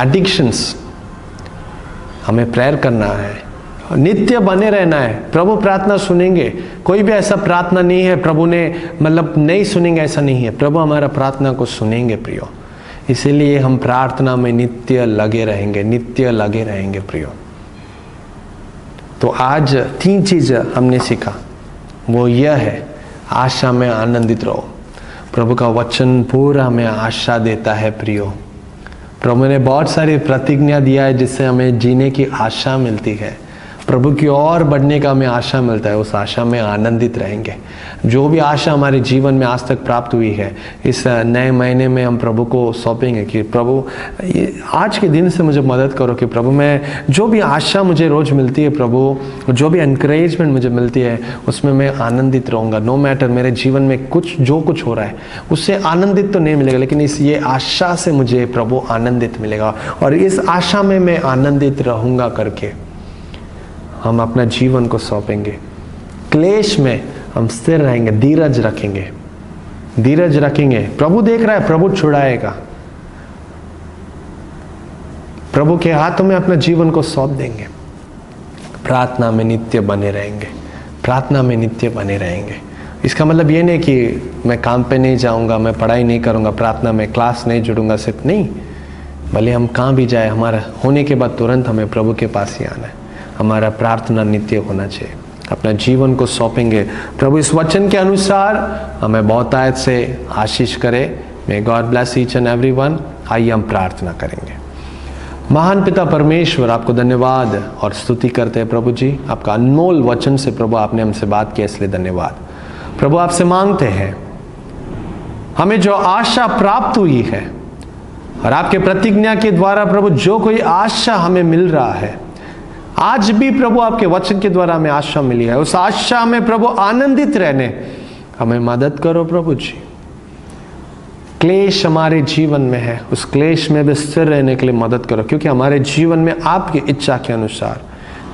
एडिक्शंस, हमें प्रेयर करना है, नित्य बने रहना है, प्रभु प्रार्थना सुनेंगे। कोई भी ऐसा प्रार्थना नहीं है प्रभु ने मतलब नहीं सुनेंगे, ऐसा नहीं है, प्रभु हमारा प्रार्थना को सुनेंगे प्रियो। इसीलिए हम प्रार्थना में नित्य लगे रहेंगे, नित्य लगे रहेंगे प्रियो। तो आज 3 चीज हमने सीखा, वो यह है, आशा में आनंदित रहो। प्रभु का वचन पूरा हमें आशा देता है प्रियो। प्रभु ने बहुत सारी प्रतिज्ञा दिया है जिससे हमें जीने की आशा मिलती है, प्रभु की ओर बढ़ने का हमें आशा मिलता है, उस आशा में आनंदित रहेंगे। जो भी आशा हमारे जीवन में आज तक प्राप्त हुई है, इस नए महीने में हम प्रभु को सौंपेंगे कि प्रभु आज के दिन से मुझे मदद करो कि प्रभु मैं जो भी आशा मुझे रोज मिलती है प्रभु, जो भी एनकरेजमेंट मुझे मिलती है उसमें मैं आनंदित रहूँगा। नो मैटर मेरे जीवन में जो कुछ हो रहा है उससे आनंदित तो नहीं मिलेगा, लेकिन ये आशा से मुझे प्रभु आनंदित मिलेगा और इस आशा में मैं आनंदित रहूँगा करके हम अपना जीवन को सौंपेंगे। क्लेश में हम स्थिर रहेंगे, धीरज रखेंगे, धीरज रखेंगे। प्रभु देख रहा है, प्रभु छुड़ाएगा। प्रभु के हाथों में अपना जीवन को सौंप देंगे। प्रार्थना में नित्य बने रहेंगे, प्रार्थना में नित्य बने रहेंगे। इसका मतलब ये नहीं कि मैं काम पे नहीं जाऊंगा, मैं पढ़ाई नहीं करूंगा, प्रार्थना में क्लास नहीं जुड़ूंगा, सिर्फ नहीं। भले हम कहाँ भी जाए, हमारा होने के बाद तुरंत हमें प्रभु के पास ही आना है। हमारा प्रार्थना नित्य होना चाहिए। अपना जीवन को सौंपेंगे। प्रभु इस वचन के अनुसार हमें बहुतायत से आशीष करे। May God bless each and everyone. आइए हम प्रार्थना करेंगे। महान पिता परमेश्वर, आपको धन्यवाद और स्तुति करते हैं प्रभु जी, आपका अनमोल वचन से प्रभु आपने हमसे बात की, इसलिए धन्यवाद। प्रभु आपसे मांगते हैं हमें जो आशा प्राप्त हुई है और आपके प्रतिज्ञा के द्वारा प्रभु जो कोई आशा हमें मिल रहा है, आज भी प्रभु आपके वचन के द्वारा हमें आशा मिली है, उस आशा में प्रभु आनंदित रहने हमें मदद करो प्रभु जी। क्लेश हमारे जीवन में है, उस क्लेश में भी स्थिर रहने के लिए मदद करो, क्योंकि हमारे जीवन में आपकी इच्छा के अनुसार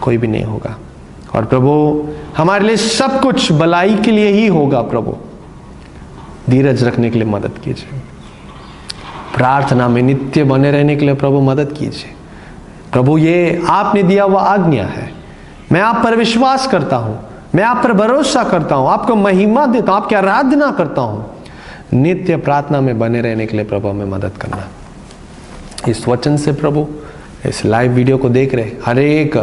कोई भी नहीं होगा। और प्रभु हमारे लिए सब कुछ भलाई के लिए ही होगा। प्रभु धीरज रखने के लिए मदद कीजिए, प्रार्थना में नित्य बने रहने के लिए प्रभु मदद कीजिए। प्रभु ये आपने दिया हुआ आज्ञा है, मैं आप पर विश्वास करता हूं, मैं आप पर भरोसा करता हूं, आपको महिमा देता हूं, आपकी आराधना करता हूं। नित्य प्रार्थना में बने रहने के लिए प्रभु हमें मदद करना। इस वचन से प्रभु इस लाइव वीडियो को देख रहे हर एक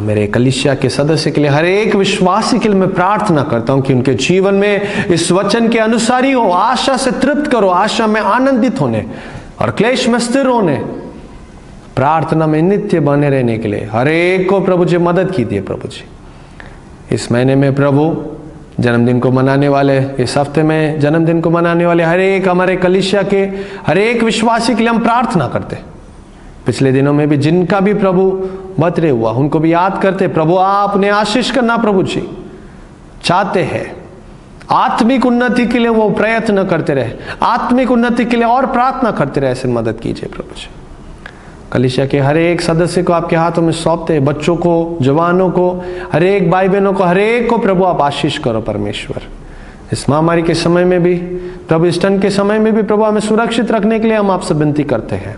मेरे कलीसिया के सदस्य के लिए, हर एक विश्वासी के लिए मैं प्रार्थना करता हूं कि उनके जीवन में इस वचन के अनुसार ही हो। आशा से तृप्त करो, आशा में आनंदित होने और क्लेश में स्थिर होने, प्रार्थना में नित्य बने रहने के लिए हर एक को प्रभु जी मदद कीजिए। प्रभु जी इस महीने में प्रभु जन्मदिन को मनाने वाले, इस हफ्ते में जन्मदिन को मनाने वाले हर एक हमारे कलीसिया के हर एक विश्वासी के लिए हम प्रार्थना करते। पिछले दिनों में भी जिनका भी प्रभु बर्थडे हुआ उनको भी याद करते। प्रभु आपने आशीष करना प्रभु जी चाहते हैं, आत्मिक उन्नति के लिए वो प्रयत्न करते रहे, आत्मिक उन्नति के लिए और प्रार्थना करते रहे, ऐसे मदद कीजिए प्रभु जी। कलीसिया के हर एक सदस्य को आपके हाथों में सौंपते हैं, बच्चों को, जवानों को, हर एक भाई बहनों को, हर एक को प्रभु आप आशीष करो परमेश्वर। इस महामारी के समय में भी प्रभु, इस टन के समय में भी प्रभु हमें सुरक्षित रखने के लिए हम आपसे विनती करते हैं।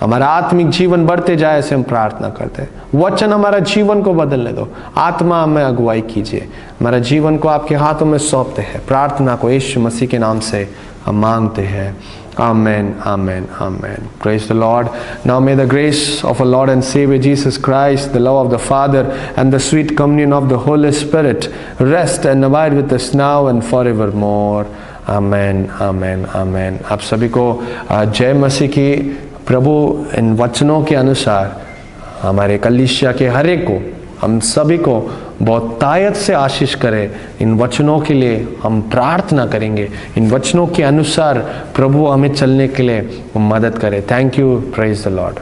हमारा आत्मिक जीवन बढ़ते जाए ऐसे हम प्रार्थना करते हैं। वचन हमारा जीवन को बदलने दो, आत्मा हमें अगुवाई कीजिए। हमारा जीवन को आपके हाथों में सौंपते हैं। प्रार्थना को यीशु मसीह के नाम से हम मांगते हैं। Amen, amen, amen. Praise the Lord. Now may the grace of our Lord and Savior Jesus Christ, the love of the Father, and the sweet communion of the Holy Spirit rest and abide with us now and forevermore. Amen, amen, amen. आप सभी को जय मसीह की। प्रभु इन वचनों के अनुसार हमारे कलीसिया के हर एक को, हम सभी को बहुतायत से आशीष करे। इन वचनों के लिए हम प्रार्थना करेंगे, इन वचनों के अनुसार प्रभु हमें चलने के लिए मदद करे। Thank you, praise the Lord.